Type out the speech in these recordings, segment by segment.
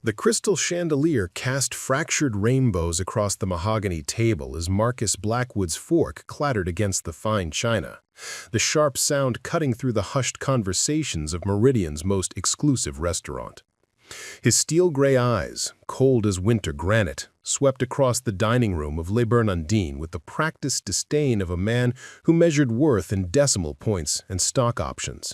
The crystal chandelier cast fractured rainbows across the mahogany table as Marcus Blackwood's fork clattered against the fine china, the sharp sound cutting through the hushed conversations of Meridian's most exclusive restaurant. His steel-gray eyes, cold as winter granite, swept across the dining room of Le Bernardin with the practiced disdain of a man who measured worth in decimal points and stock options.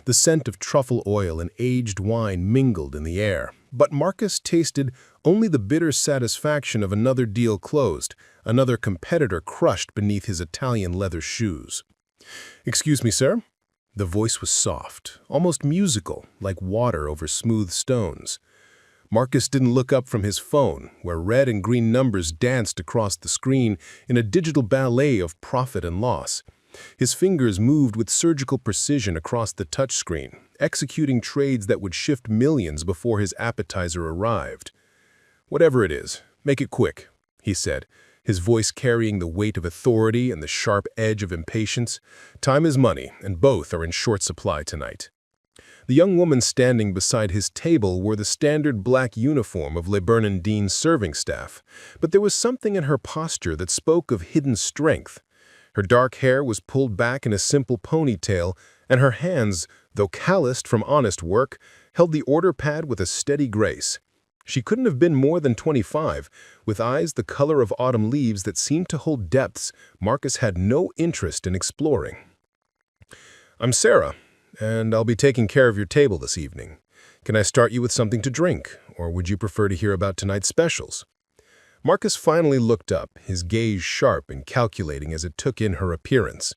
The scent of truffle oil and aged wine mingled in the air, but Marcus tasted only the bitter satisfaction of another deal closed, another competitor crushed beneath his Italian leather shoes. "Excuse me, sir?" The voice was soft, almost musical, like water over smooth stones. Marcus didn't look up from his phone, where red and green numbers danced across the screen in a digital ballet of profit and loss. His fingers moved with surgical precision across the touchscreen, executing trades that would shift millions before his appetizer arrived. "Whatever it is, make it quick," he said, his voice carrying the weight of authority and the sharp edge of impatience. "Time is money, and both are in short supply tonight." The young woman standing beside his table wore the standard black uniform of Le Bernardin's serving staff, but there was something in her posture that spoke of hidden strength. Her dark hair was pulled back in a simple ponytail, and her hands, though calloused from honest work, held the order pad with a steady grace. She couldn't have been more than 25, with eyes the color of autumn leaves that seemed to hold depths Marcus had no interest in exploring. "I'm Sarah, and I'll be taking care of your table this evening. Can I start you with something to drink, or would you prefer to hear about tonight's specials?" Marcus finally looked up, his gaze sharp and calculating as it took in her appearance.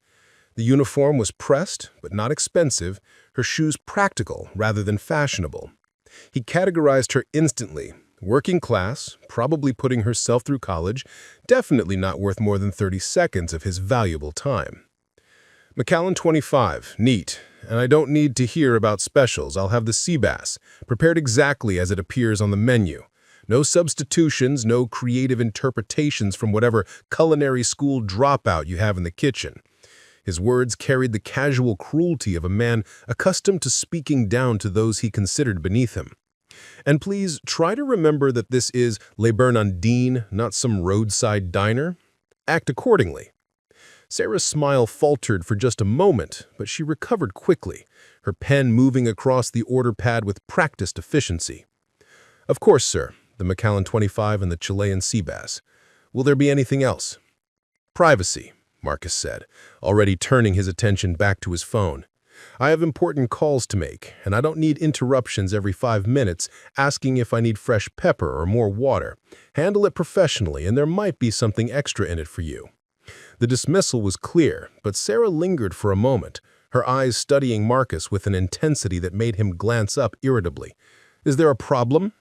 The uniform was pressed, but not expensive, her shoes practical rather than fashionable. He categorized her instantly: working class, probably putting herself through college, definitely not worth more than 30 seconds of his valuable time. "Macallan 25, neat, and I don't need to hear about specials. I'll have the sea bass, prepared exactly as it appears on the menu. No substitutions, no creative interpretations from whatever culinary school dropout you have in the kitchen." His words carried the casual cruelty of a man accustomed to speaking down to those he considered beneath him. "And please try to remember that this is Le Bernardin, not some roadside diner. Act accordingly." Sarah's smile faltered for just a moment, but she recovered quickly, her pen moving across the order pad with practiced efficiency. "Of course, sir. The Macallan 25 and the Chilean sea bass. Will there be anything else?" "Privacy," Marcus said, already turning his attention back to his phone. "I have important calls to make, and I don't need interruptions every 5 minutes asking if I need fresh pepper or more water. Handle it professionally, and there might be something extra in it for you." The dismissal was clear, but Sarah lingered for a moment, her eyes studying Marcus with an intensity that made him glance up irritably. "Is there a problem?"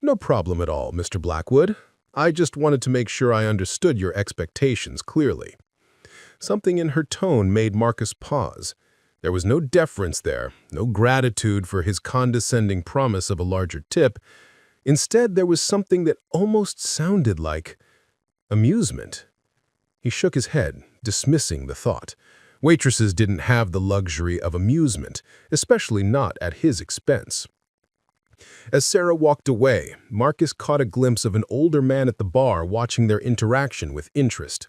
"No problem at all, Mr. Blackwood. I just wanted to make sure I understood your expectations clearly." Something in her tone made Marcus pause. There was no deference there, no gratitude for his condescending promise of a larger tip. Instead, there was something that almost sounded like amusement. He shook his head, dismissing the thought. Waitresses didn't have the luxury of amusement, especially not at his expense. As Sarah walked away, Marcus caught a glimpse of an older man at the bar watching their interaction with interest.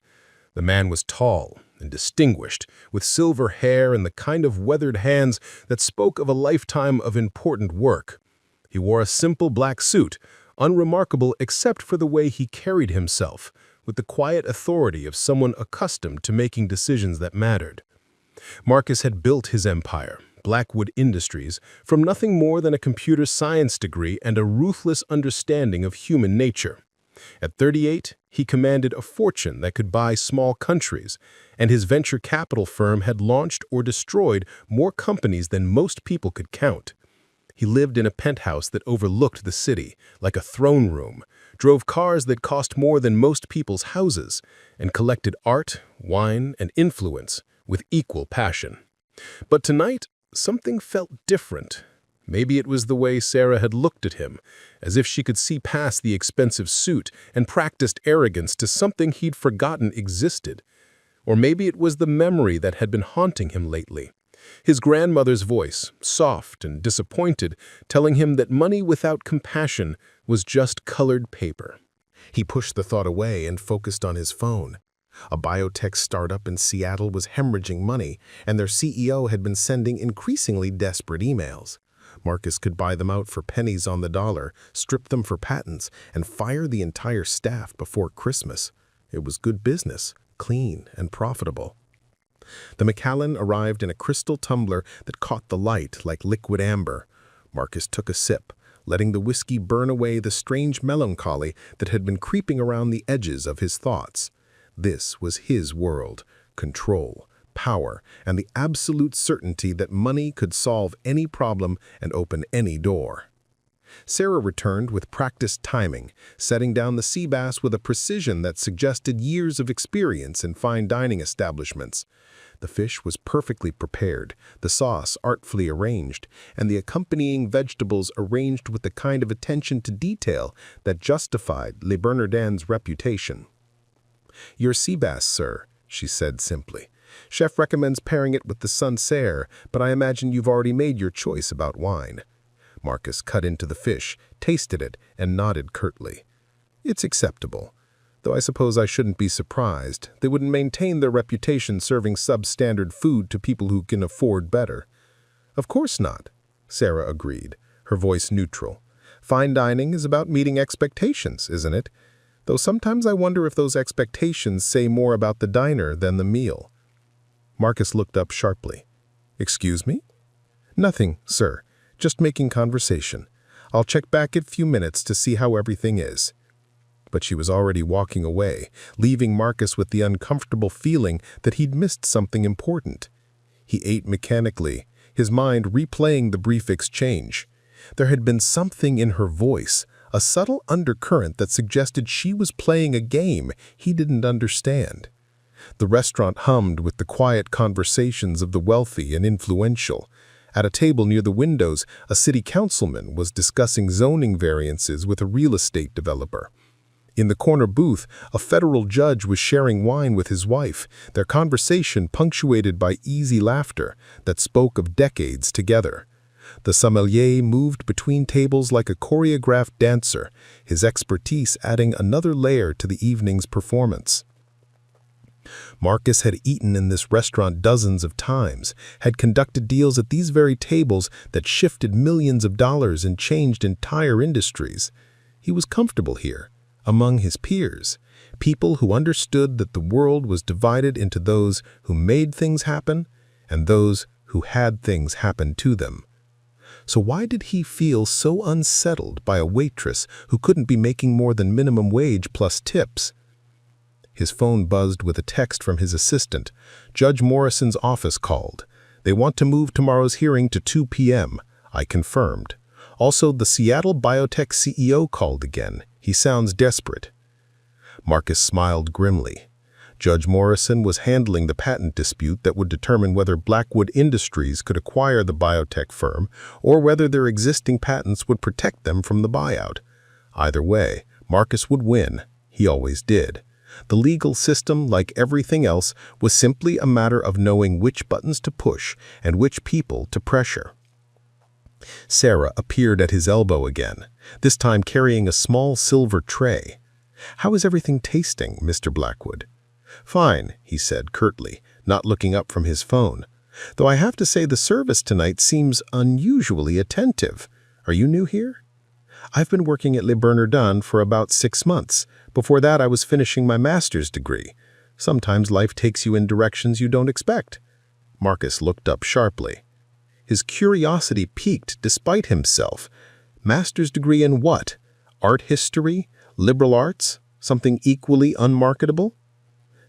The man was tall and distinguished, with silver hair and the kind of weathered hands that spoke of a lifetime of important work. He wore a simple black suit, unremarkable except for the way he carried himself, with the quiet authority of someone accustomed to making decisions that mattered. Marcus had built his empire, Blackwood Industries, from nothing more than a computer science degree and a ruthless understanding of human nature. At 38, he commanded a fortune that could buy small countries, and his venture capital firm had launched or destroyed more companies than most people could count. He lived in a penthouse that overlooked the city, like a throne room, drove cars that cost more than most people's houses, and collected art, wine, and influence with equal passion. But tonight, something felt different. Maybe it was the way Sarah had looked at him, as if she could see past the expensive suit and practiced arrogance to something he'd forgotten existed. Or maybe it was the memory that had been haunting him lately, His grandmother's voice, soft and disappointed, telling him that money without compassion was just colored paper. He pushed the thought away and focused on his phone. A biotech startup in Seattle was hemorrhaging money, and their CEO had been sending increasingly desperate emails. Marcus could buy them out for pennies on the dollar, strip them for patents, and fire the entire staff before Christmas. It was good business, clean and profitable. The Macallan arrived in a crystal tumbler that caught the light like liquid amber. Marcus took a sip, letting the whiskey burn away the strange melancholy that had been creeping around the edges of his thoughts. This was his world: control, power, and the absolute certainty that money could solve any problem and open any door. Sarah returned with practiced timing, setting down the sea bass with a precision that suggested years of experience in fine dining establishments. The fish was perfectly prepared, the sauce artfully arranged, and the accompanying vegetables arranged with the kind of attention to detail that justified Le Bernardin's reputation. "Your sea bass, sir," she said simply. "Chef recommends pairing it with the Sancerre, but I imagine you've already made your choice about wine." Marcus cut into the fish, tasted it, and nodded curtly. "It's acceptable. Though I suppose I shouldn't be surprised. They wouldn't maintain their reputation serving substandard food to people who can afford better." "Of course not," Sarah agreed, her voice neutral. "Fine dining is about meeting expectations, isn't it? Though sometimes I wonder if those expectations say more about the diner than the meal." Marcus looked up sharply. "Excuse me?" "Nothing, sir. Just making conversation. I'll check back in a few minutes to see how everything is." But she was already walking away, leaving Marcus with the uncomfortable feeling that he'd missed something important. He ate mechanically, his mind replaying the brief exchange. There had been something in her voice, a subtle undercurrent that suggested she was playing a game he didn't understand. The restaurant hummed with the quiet conversations of the wealthy and influential. At a table near the windows, a city councilman was discussing zoning variances with a real estate developer. In the corner booth, a federal judge was sharing wine with his wife, their conversation punctuated by easy laughter that spoke of decades together. The sommelier moved between tables like a choreographed dancer, his expertise adding another layer to the evening's performance. Marcus had eaten in this restaurant dozens of times, had conducted deals at these very tables that shifted millions of dollars and changed entire industries. He was comfortable here, among his peers, people who understood that the world was divided into those who made things happen and those who had things happen to them. So why did he feel so unsettled by a waitress who couldn't be making more than minimum wage plus tips? His phone buzzed with a text from his assistant. "Judge Morrison's office called. They want to move tomorrow's hearing to 2 p.m. I confirmed. Also, the Seattle biotech CEO called again. He sounds desperate." Marcus smiled grimly. Judge Morrison was handling the patent dispute that would determine whether Blackwood Industries could acquire the biotech firm or whether their existing patents would protect them from the buyout. Either way, Marcus would win. He always did. The legal system, like everything else, was simply a matter of knowing which buttons to push and which people to pressure. Sarah appeared at his elbow again, this time carrying a small silver tray. "How is everything tasting, Mr. Blackwood?" "Fine," he said curtly, not looking up from his phone. "Though I have to say the service tonight seems unusually attentive. Are you new here?" "I've been working at Le Bernardin for about 6 months. Before that, I was finishing my master's degree. Sometimes life takes you in directions you don't expect." Marcus looked up sharply. His curiosity piqued despite himself. Master's degree in what? Art history? Liberal arts? Something equally unmarketable?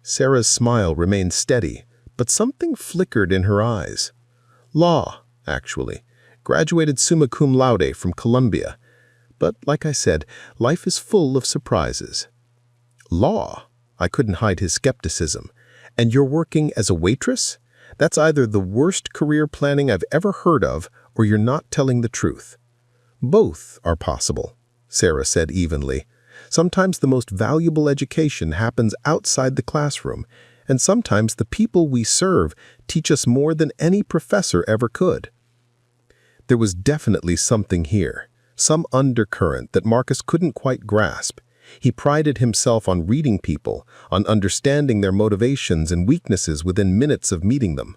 Sarah's smile remained steady, but something flickered in her eyes. "Law, actually. Graduated summa cum laude from Columbia. But like I said, life is full of surprises." "Law?" I couldn't hide his skepticism. "And you're working as a waitress? That's either the worst career planning I've ever heard of, or you're not telling the truth." "Both are possible," Sarah said evenly. "Sometimes the most valuable education happens outside the classroom, and sometimes the people we serve teach us more than any professor ever could. There was definitely something here, some undercurrent that Marcus couldn't quite grasp. He prided himself on reading people, on understanding their motivations and weaknesses within minutes of meeting them.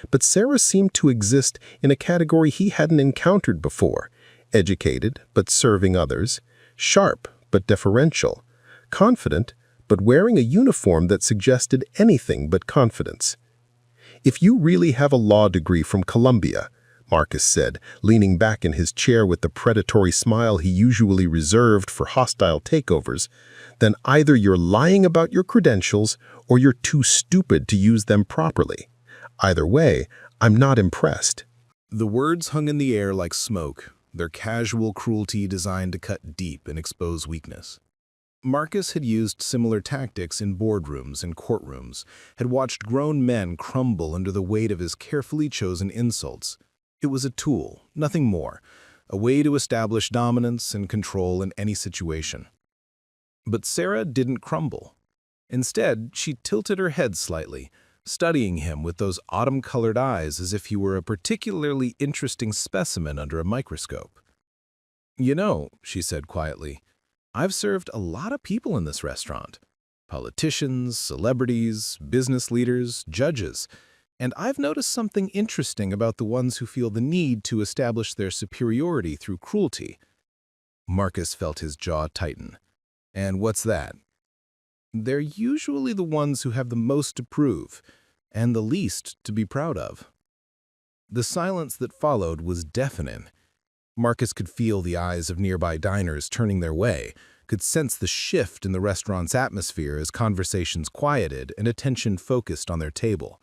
But Sarah seemed to exist in a category he hadn't encountered before: educated but serving others, sharp but deferential, confident but wearing a uniform that suggested anything but confidence. "If you really have a law degree from Columbia," Marcus said, leaning back in his chair with the predatory smile he usually reserved for hostile takeovers, "then either you're lying about your credentials or you're too stupid to use them properly. Either way, I'm not impressed." The words hung in the air like smoke, their casual cruelty designed to cut deep and expose weakness. Marcus had used similar tactics in boardrooms and courtrooms, had watched grown men crumble under the weight of his carefully chosen insults. It was a tool, nothing more, a way to establish dominance and control in any situation. But Sarah didn't crumble. Instead, she tilted her head slightly, studying him with those autumn-colored eyes as if he were a particularly interesting specimen under a microscope. "You know," she said quietly, "I've served a lot of people in this restaurant. Politicians, celebrities, business leaders, judges. And I've noticed something interesting about the ones who feel the need to establish their superiority through cruelty." Marcus felt his jaw tighten. "And what's that?" "They're usually the ones who have the most to prove, and the least to be proud of." The silence that followed was deafening. Marcus could feel the eyes of nearby diners turning their way, could sense the shift in the restaurant's atmosphere as conversations quieted and attention focused on their table.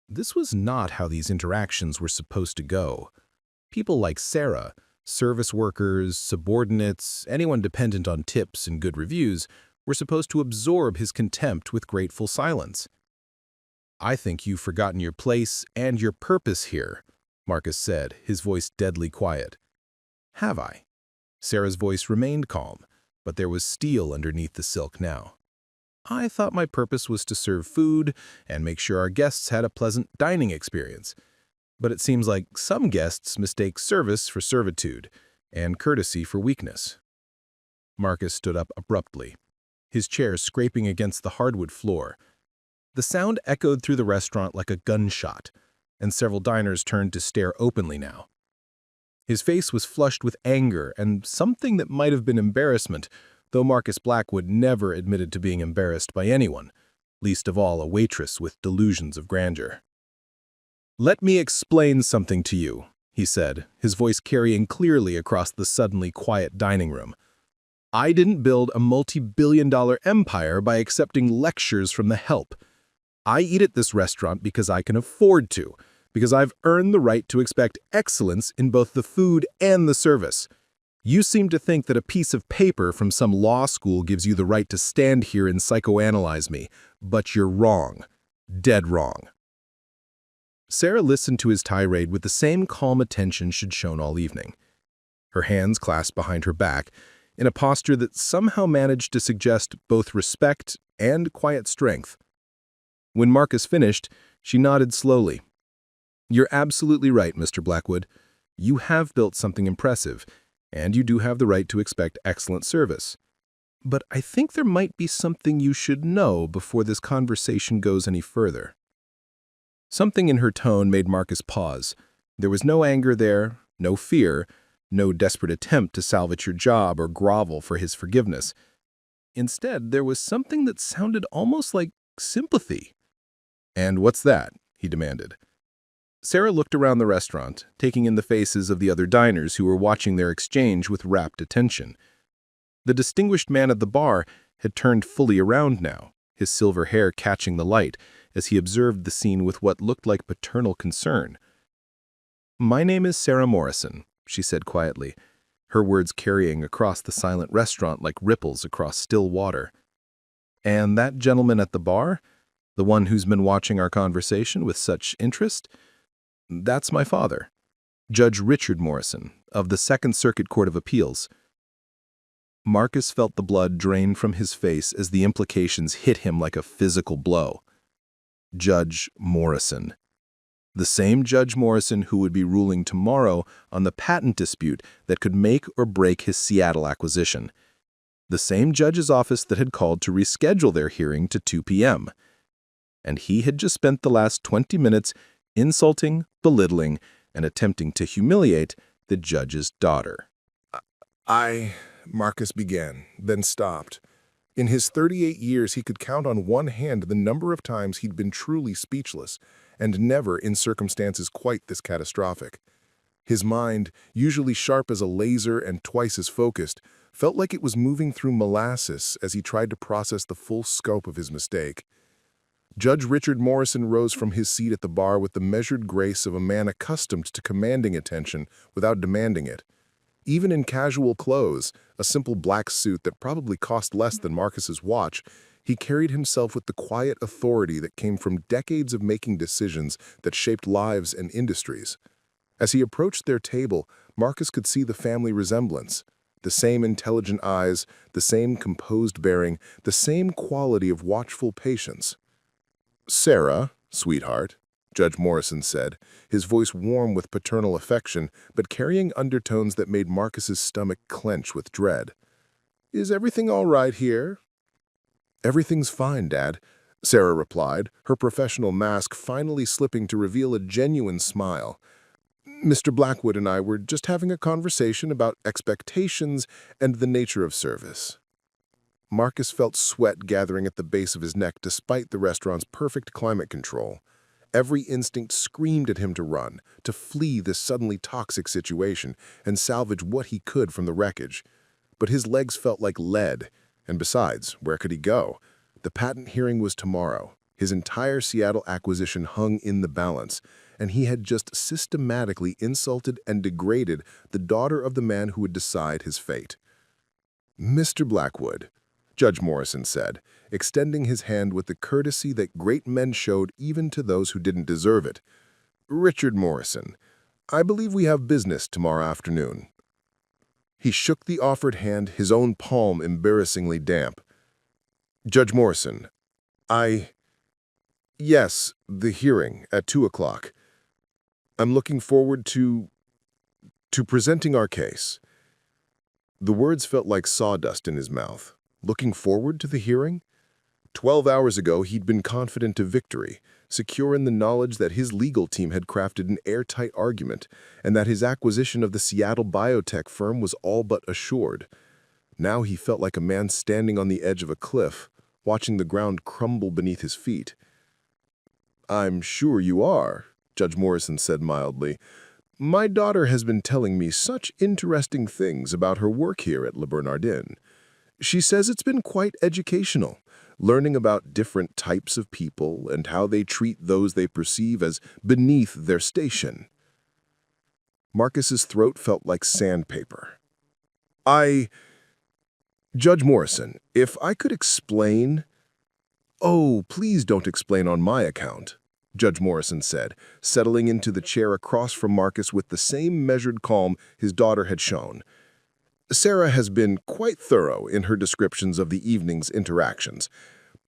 This was not how these interactions were supposed to go. People like Sarah, service workers, subordinates, anyone dependent on tips and good reviews, were supposed to absorb his contempt with grateful silence. "I think you've forgotten your place and your purpose here," Marcus said, his voice deadly quiet. "Have I?" Sarah's voice remained calm, but there was steel underneath the silk now. "I thought my purpose was to serve food and make sure our guests had a pleasant dining experience. But it seems like some guests mistake service for servitude and courtesy for weakness." Marcus stood up abruptly, his chair scraping against the hardwood floor. The sound echoed through the restaurant like a gunshot, and several diners turned to stare openly now. His face was flushed with anger and something that might have been embarrassment, though Marcus Blackwood never admitted to being embarrassed by anyone, least of all a waitress with delusions of grandeur. "Let me explain something to you," he said, his voice carrying clearly across the suddenly quiet dining room. "I didn't build a multi-billion-dollar empire by accepting lectures from the help. I eat at this restaurant because I can afford to, because I've earned the right to expect excellence in both the food and the service. You seem to think that a piece of paper from some law school gives you the right to stand here and psychoanalyze me, but you're wrong. Dead wrong." Sarah listened to his tirade with the same calm attention she'd shown all evening, her hands clasped behind her back, in a posture that somehow managed to suggest both respect and quiet strength. When Marcus finished, she nodded slowly. "You're absolutely right, Mr. Blackwood. You have built something impressive, and you do have the right to expect excellent service. But I think there might be something you should know before this conversation goes any further." Something in her tone made Marcus pause. There was no anger there, no fear, no desperate attempt to salvage her job or grovel for his forgiveness. Instead, there was something that sounded almost like sympathy. "And what's that?" he demanded. Sarah looked around the restaurant, taking in the faces of the other diners who were watching their exchange with rapt attention. The distinguished man at the bar had turned fully around now, his silver hair catching the light, as he observed the scene with what looked like paternal concern. "My name is Sarah Morrison," she said quietly, her words carrying across the silent restaurant like ripples across still water. "And that gentleman at the bar, the one who's been watching our conversation with such interest, that's my father, Judge Richard Morrison, of the Second Circuit Court of Appeals." Marcus felt the blood drain from his face as the implications hit him like a physical blow. Judge Morrison. The same Judge Morrison who would be ruling tomorrow on the patent dispute that could make or break his Seattle acquisition. The same judge's office that had called to reschedule their hearing to 2 p.m. And he had just spent the last 20 minutes insulting, belittling, and attempting to humiliate the judge's daughter. Marcus began, then stopped. In his 38 years, he could count on one hand the number of times he'd been truly speechless, and never in circumstances quite this catastrophic. His mind, usually sharp as a laser and twice as focused, felt like it was moving through molasses as he tried to process the full scope of his mistake. Judge Richard Morrison rose from his seat at the bar with the measured grace of a man accustomed to commanding attention without demanding it. Even in casual clothes, a simple black suit that probably cost less than Marcus's watch, he carried himself with the quiet authority that came from decades of making decisions that shaped lives and industries. As he approached their table, Marcus could see the family resemblance. The same intelligent eyes, the same composed bearing, the same quality of watchful patience. "Sarah, sweetheart," Judge Morrison said, his voice warm with paternal affection, but carrying undertones that made Marcus's stomach clench with dread. "Is everything all right here?" "Everything's fine, Dad," Sarah replied, her professional mask finally slipping to reveal a genuine smile. "Mr. Blackwood and I were just having a conversation about expectations and the nature of service." Marcus felt sweat gathering at the base of his neck despite the restaurant's perfect climate control. Every instinct screamed at him to run, to flee this suddenly toxic situation and salvage what he could from the wreckage. But his legs felt like lead, and besides, where could he go? The patent hearing was tomorrow. His entire Seattle acquisition hung in the balance, and he had just systematically insulted and degraded the daughter of the man who would decide his fate. "Mr. Blackwood," Judge Morrison said, extending his hand with the courtesy that great men showed even to those who didn't deserve it. "Richard Morrison, I believe we have business tomorrow afternoon." He shook the offered hand, his own palm embarrassingly damp. "Judge Morrison, Yes, the hearing at 2 o'clock. I'm looking forward to presenting our case." The words felt like sawdust in his mouth. Looking forward to the hearing? 12 hours ago, he'd been confident of victory, secure in the knowledge that his legal team had crafted an airtight argument and that his acquisition of the Seattle biotech firm was all but assured. Now he felt like a man standing on the edge of a cliff, watching the ground crumble beneath his feet. "I'm sure you are," Judge Morrison said mildly. "My daughter has been telling me such interesting things about her work here at Le Bernardin. She says it's been quite educational, learning about different types of people and how they treat those they perceive as beneath their station." Marcus's throat felt like sandpaper. "Judge Morrison, if I could explain—" "Oh, please don't explain on my account," Judge Morrison said, settling into the chair across from Marcus with the same measured calm his daughter had shown. "Sarah has been quite thorough in her descriptions of the evening's interactions.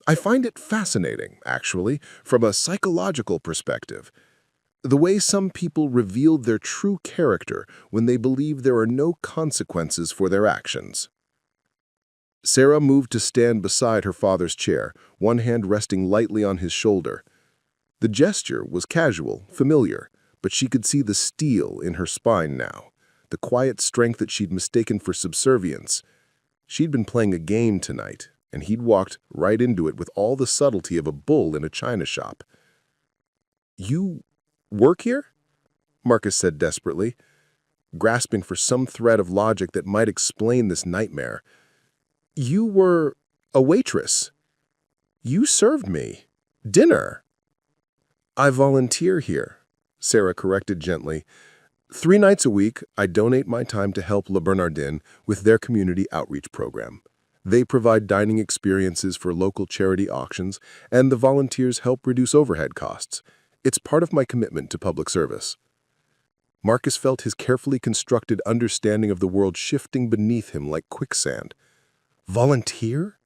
I find it fascinating, actually, from a psychological perspective. The way some people reveal their true character when they believe there are no consequences for their actions." Sarah moved to stand beside her father's chair, one hand resting lightly on his shoulder. The gesture was casual, familiar, but she could see the steel in her spine now, the quiet strength that she'd mistaken for subservience. She'd been playing a game tonight, and he'd walked right into it with all the subtlety of a bull in a china shop. "You work here?" Marcus said desperately, grasping for some thread of logic that might explain this nightmare. "You were a waitress. You served me. Dinner." "I volunteer here," Sarah corrected gently. 3 nights a week, I donate my time to help Le Bernardin with their community outreach program. They provide dining experiences for local charity auctions, and the volunteers help reduce overhead costs. It's part of my commitment to public service." Marcus felt his carefully constructed understanding of the world shifting beneath him like quicksand. Volunteer?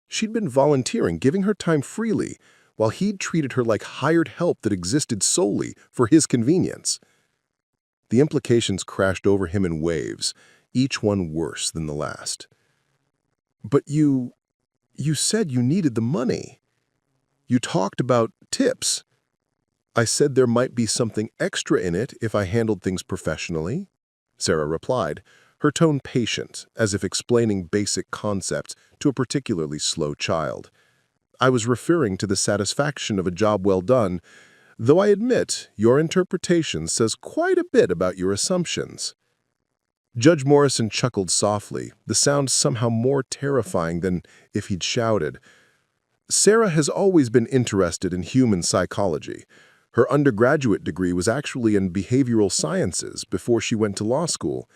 She'd been volunteering, giving her time freely. while he'd treated her like hired help that existed solely for his convenience. The implications crashed over him in waves, each one worse than the last. "But you said you needed the money. You talked about tips." "I said there might be something extra in it if I handled things professionally," Sarah replied, her tone patient, as if explaining basic concepts to a particularly slow child. "I was referring to the satisfaction of a job well done, though I admit your interpretation says quite a bit about your assumptions." Judge Morrison chuckled softly, the sound somehow more terrifying than if he'd shouted. Sarah has always been interested in human psychology. Her undergraduate degree was actually in behavioral sciences before she went to law school.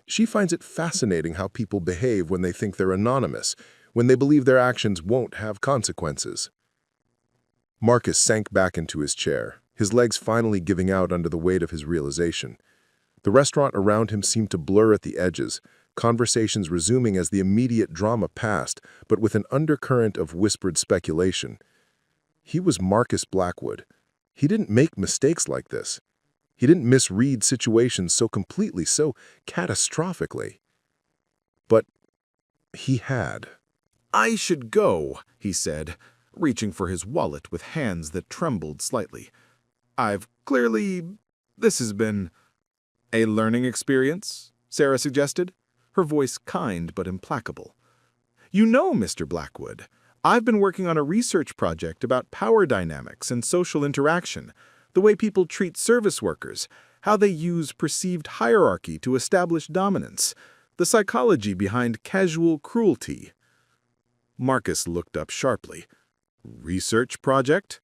She finds it fascinating how people behave when they think they're anonymous, when they believe their actions won't have consequences. Marcus sank back into his chair, his legs finally giving out under the weight of his realization. The restaurant around him seemed to blur at the edges, conversations resuming as the immediate drama passed, but with an undercurrent of whispered speculation. He was Marcus Blackwood. He didn't make mistakes like this. He didn't misread situations so completely, so catastrophically. But he had. "I should go," he said, reaching for his wallet with hands that trembled slightly. This has been a learning experience," Sarah suggested, her voice kind but implacable. "You know, Mr. Blackwood, I've been working on a research project about power dynamics and social interaction, the way people treat service workers, how they use perceived hierarchy to establish dominance, the psychology behind casual cruelty." Marcus looked up sharply. "Research project?"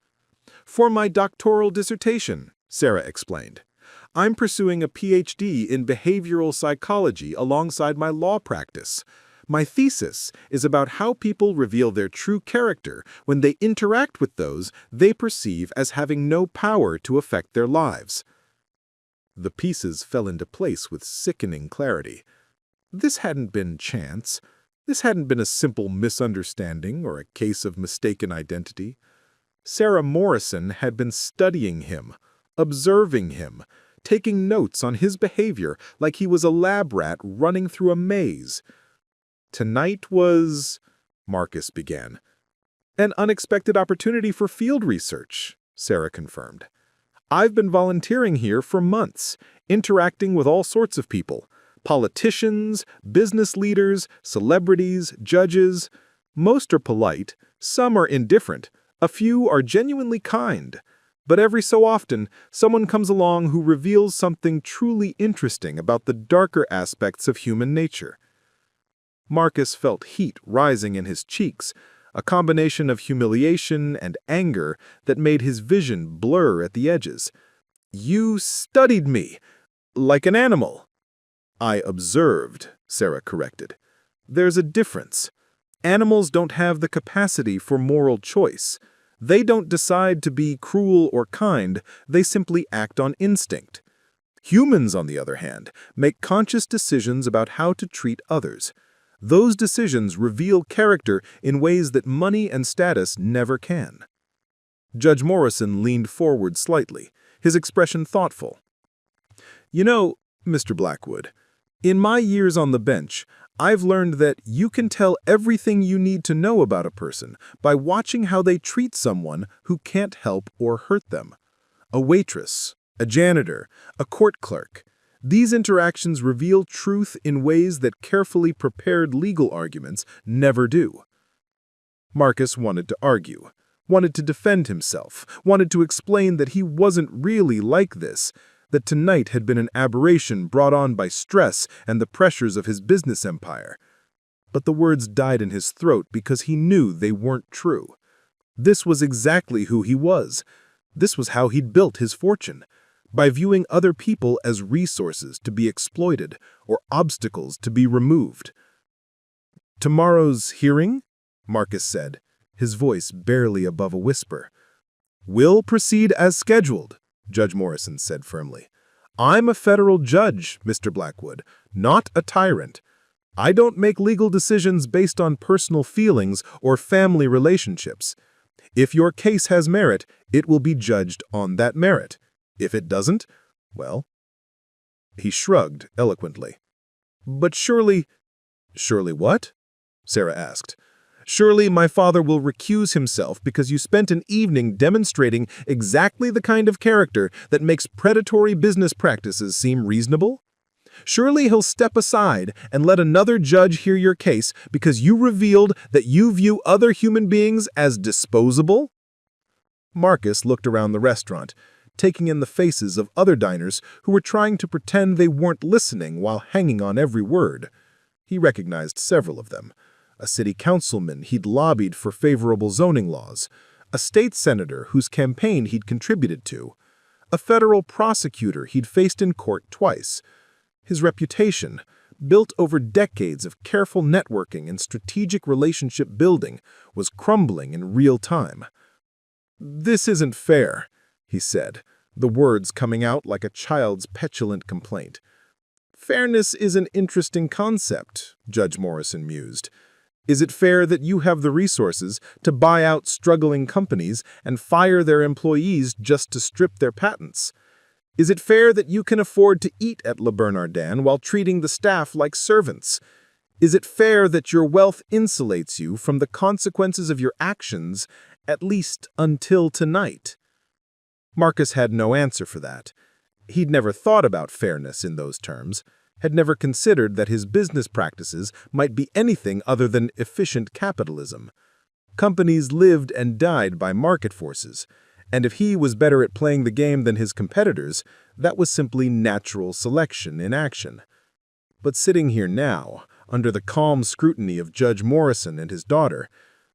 "For my doctoral dissertation," Sarah explained. "I'm pursuing a PhD in behavioral psychology alongside my law practice. My thesis is about how people reveal their true character when they interact with those they perceive as having no power to affect their lives." The pieces fell into place with sickening clarity. This hadn't been chance. This hadn't been a simple misunderstanding or a case of mistaken identity. Sarah Morrison had been studying him, observing him, taking notes on his behavior like he was a lab rat running through a maze. "Tonight was," Marcus began. "An unexpected opportunity for field research," Sarah confirmed. "I've been volunteering here for months, interacting with all sorts of people. Politicians, business leaders, celebrities, judges. Most are polite, some are indifferent, a few are genuinely kind. But every so often, someone comes along who reveals something truly interesting about the darker aspects of human nature." Marcus felt heat rising in his cheeks, a combination of humiliation and anger that made his vision blur at the edges. "You studied me, like an animal." "I observed," Sarah corrected. "There's a difference. Animals don't have the capacity for moral choice. They don't decide to be cruel or kind, they simply act on instinct. Humans, on the other hand, make conscious decisions about how to treat others. Those decisions reveal character in ways that money and status never can." Judge Morrison leaned forward slightly, his expression thoughtful. "You know, Mr. Blackwood, in my years on the bench, I've learned that you can tell everything you need to know about a person by watching how they treat someone who can't help or hurt them. A waitress, a janitor, a court clerk. These interactions reveal truth in ways that carefully prepared legal arguments never do." Marcus wanted to argue, wanted to defend himself, wanted to explain that he wasn't really like this, that tonight had been an aberration brought on by stress and the pressures of his business empire. But the words died in his throat because he knew they weren't true. This was exactly who he was. This was how he'd built his fortune, by viewing other people as resources to be exploited or obstacles to be removed. "Tomorrow's hearing?" Marcus said, his voice barely above a whisper. "Will proceed as scheduled," Judge Morrison said firmly. "I'm a federal judge, Mr. Blackwood, not a tyrant. I don't make legal decisions based on personal feelings or family relationships. If your case has merit, it will be judged on that merit. If it doesn't, well..." He shrugged eloquently. "But surely..." "Surely what?" Sarah asked. "Surely my father will recuse himself because you spent an evening demonstrating exactly the kind of character that makes predatory business practices seem reasonable? Surely he'll step aside and let another judge hear your case because you revealed that you view other human beings as disposable?" Marcus looked around the restaurant, taking in the faces of other diners who were trying to pretend they weren't listening while hanging on every word. He recognized several of them. A city councilman he'd lobbied for favorable zoning laws, a state senator whose campaign he'd contributed to, a federal prosecutor he'd faced in court twice. His reputation, built over decades of careful networking and strategic relationship building, was crumbling in real time. "This isn't fair," he said, the words coming out like a child's petulant complaint. "Fairness is an interesting concept," Judge Morrison mused. "Is it fair that you have the resources to buy out struggling companies and fire their employees just to strip their patents? Is it fair that you can afford to eat at Le Bernardin while treating the staff like servants? Is it fair that your wealth insulates you from the consequences of your actions, at least until tonight?" Marcus had no answer for that. He'd never thought about fairness in those terms, had never considered that his business practices might be anything other than efficient capitalism. Companies lived and died by market forces, and if he was better at playing the game than his competitors, that was simply natural selection in action. But sitting here now, under the calm scrutiny of Judge Morrison and his daughter,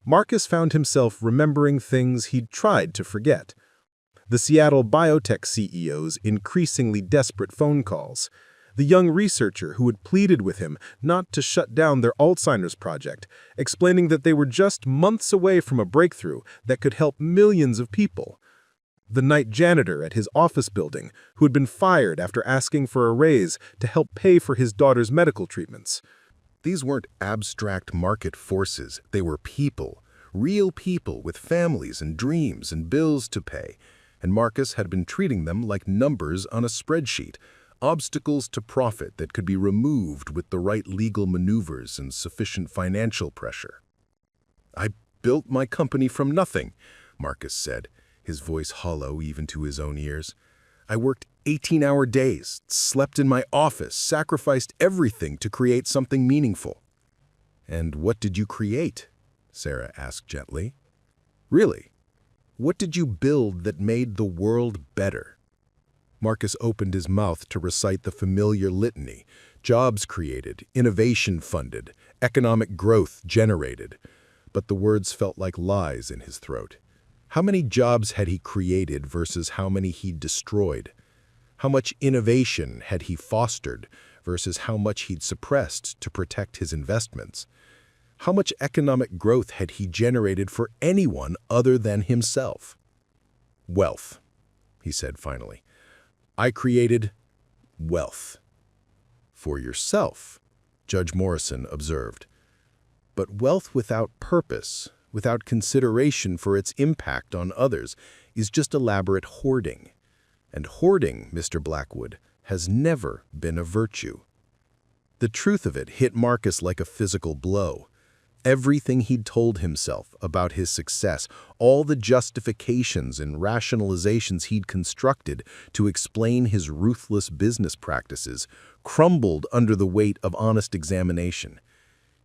Marcus found himself remembering things he'd tried to forget. The Seattle biotech CEO's increasingly desperate phone calls, the young researcher who had pleaded with him not to shut down their Alzheimer's project, explaining that they were just months away from a breakthrough that could help millions of people. The night janitor at his office building who had been fired after asking for a raise to help pay for his daughter's medical treatments. These weren't abstract market forces, they were people, real people with families and dreams and bills to pay, and Marcus had been treating them like numbers on a spreadsheet, obstacles to profit that could be removed with the right legal maneuvers and sufficient financial pressure. "I built my company from nothing," Marcus said, his voice hollow even to his own ears. "I worked 18-hour days, slept in my office, sacrificed everything to create something meaningful." "And what did you create?" Sarah asked gently. "Really? What did you build that made the world better?" Marcus opened his mouth to recite the familiar litany: jobs created, innovation funded, economic growth generated. But the words felt like lies in his throat. How many jobs had he created versus how many he'd destroyed? How much innovation had he fostered versus how much he'd suppressed to protect his investments? How much economic growth had he generated for anyone other than himself? "Wealth," he said finally. "I created wealth." "For yourself," Judge Morrison observed. "But wealth without purpose, without consideration for its impact on others, is just elaborate hoarding. And hoarding, Mr. Blackwood, has never been a virtue." The truth of it hit Marcus like a physical blow. Everything he'd told himself about his success, all the justifications and rationalizations he'd constructed to explain his ruthless business practices, crumbled under the weight of honest examination.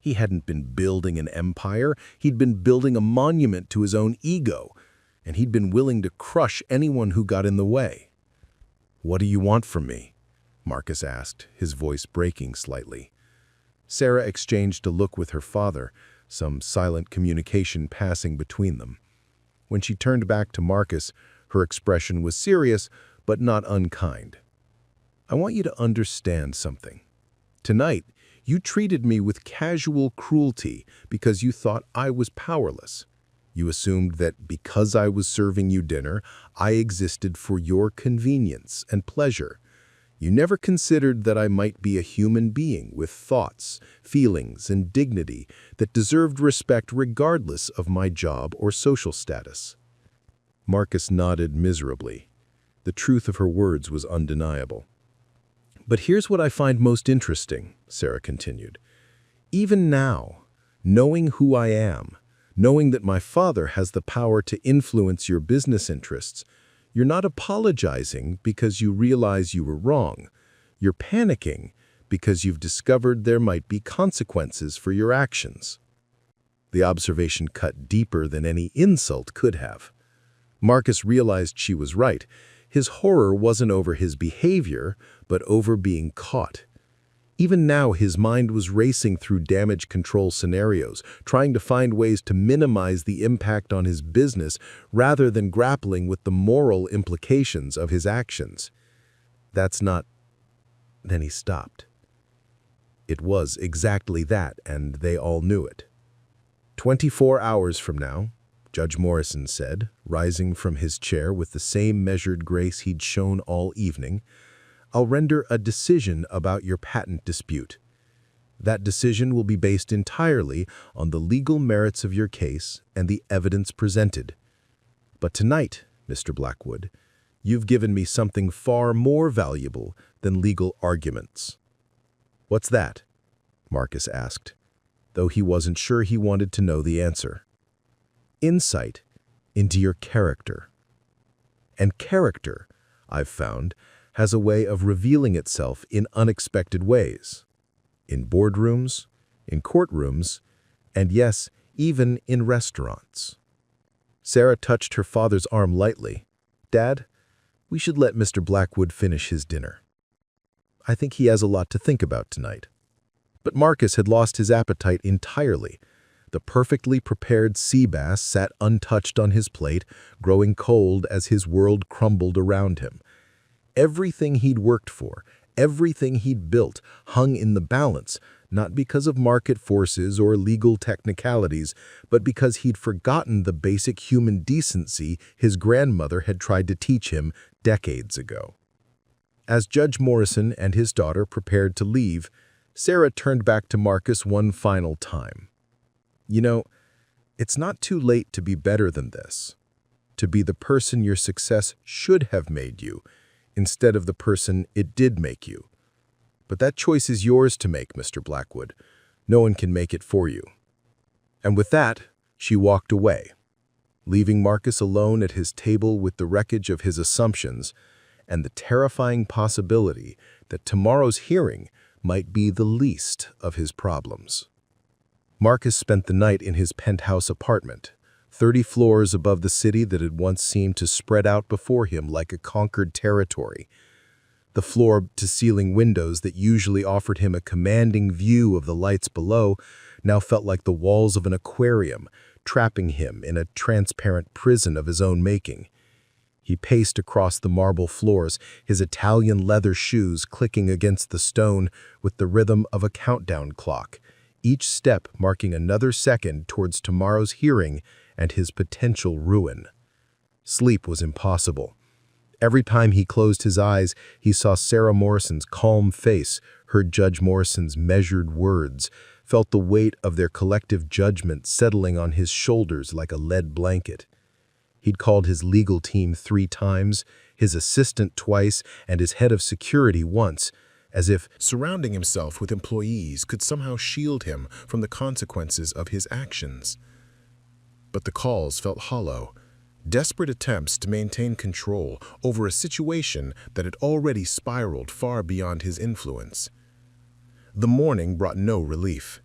He hadn't been building an empire, he'd been building a monument to his own ego, and he'd been willing to crush anyone who got in the way. "What do you want from me?" Marcus asked, his voice breaking slightly. Sarah exchanged a look with her father, some silent communication passing between them. When she turned back to Marcus, her expression was serious, but not unkind. "I want you to understand something. Tonight, you treated me with casual cruelty because you thought I was powerless. You assumed that because I was serving you dinner, I existed for your convenience and pleasure. You never considered that I might be a human being with thoughts, feelings, and dignity that deserved respect regardless of my job or social status." Marcus nodded miserably. The truth of her words was undeniable. "But here's what I find most interesting," Sarah continued. "Even now, knowing who I am, knowing that my father has the power to influence your business interests, you're not apologizing because you realize you were wrong. You're panicking because you've discovered there might be consequences for your actions." The observation cut deeper than any insult could have. Marcus realized she was right. His horror wasn't over his behavior, but over being caught. Even now, his mind was racing through damage control scenarios, trying to find ways to minimize the impact on his business rather than grappling with the moral implications of his actions. That's not... Then he stopped. It was exactly that, and they all knew it. 24 hours from now, Judge Morrison said, rising from his chair with the same measured grace he'd shown all evening, "I'll render a decision about your patent dispute. That decision will be based entirely on the legal merits of your case and the evidence presented. But tonight, Mr. Blackwood, you've given me something far more valuable than legal arguments." "What's that?" Marcus asked, though he wasn't sure he wanted to know the answer. "Insight into your character. And character, I've found, has a way of revealing itself in unexpected ways. In boardrooms, in courtrooms, and yes, even in restaurants." Sarah touched her father's arm lightly. "Dad, we should let Mr. Blackwood finish his dinner. I think he has a lot to think about tonight." But Marcus had lost his appetite entirely. The perfectly prepared sea bass sat untouched on his plate, growing cold as his world crumbled around him. Everything he'd worked for, everything he'd built, hung in the balance, not because of market forces or legal technicalities, but because he'd forgotten the basic human decency his grandmother had tried to teach him decades ago. As Judge Morrison and his daughter prepared to leave, Sarah turned back to Marcus one final time. "You know, it's not too late to be better than this, to be the person your success should have made you, instead of the person it did make you. But that choice is yours to make, Mr. Blackwood. No one can make it for you." And with that, she walked away, leaving Marcus alone at his table with the wreckage of his assumptions and the terrifying possibility that tomorrow's hearing might be the least of his problems. Marcus spent the night in his penthouse apartment, 30 floors above the city that had once seemed to spread out before him like a conquered territory. The floor-to-ceiling windows that usually offered him a commanding view of the lights below now felt like the walls of an aquarium, trapping him in a transparent prison of his own making. He paced across the marble floors, his Italian leather shoes clicking against the stone with the rhythm of a countdown clock, each step marking another second towards tomorrow's hearing and his potential ruin. Sleep was impossible. Every time he closed his eyes, he saw Sarah Morrison's calm face, heard Judge Morrison's measured words, felt the weight of their collective judgment settling on his shoulders like a lead blanket. He'd called his legal team 3 times, his assistant twice, and his head of security once, as if Surrounding himself with employees could somehow shield him from the consequences of his actions. But the calls felt hollow, desperate attempts to maintain control over a situation that had already spiraled far beyond his influence. The morning brought no relief.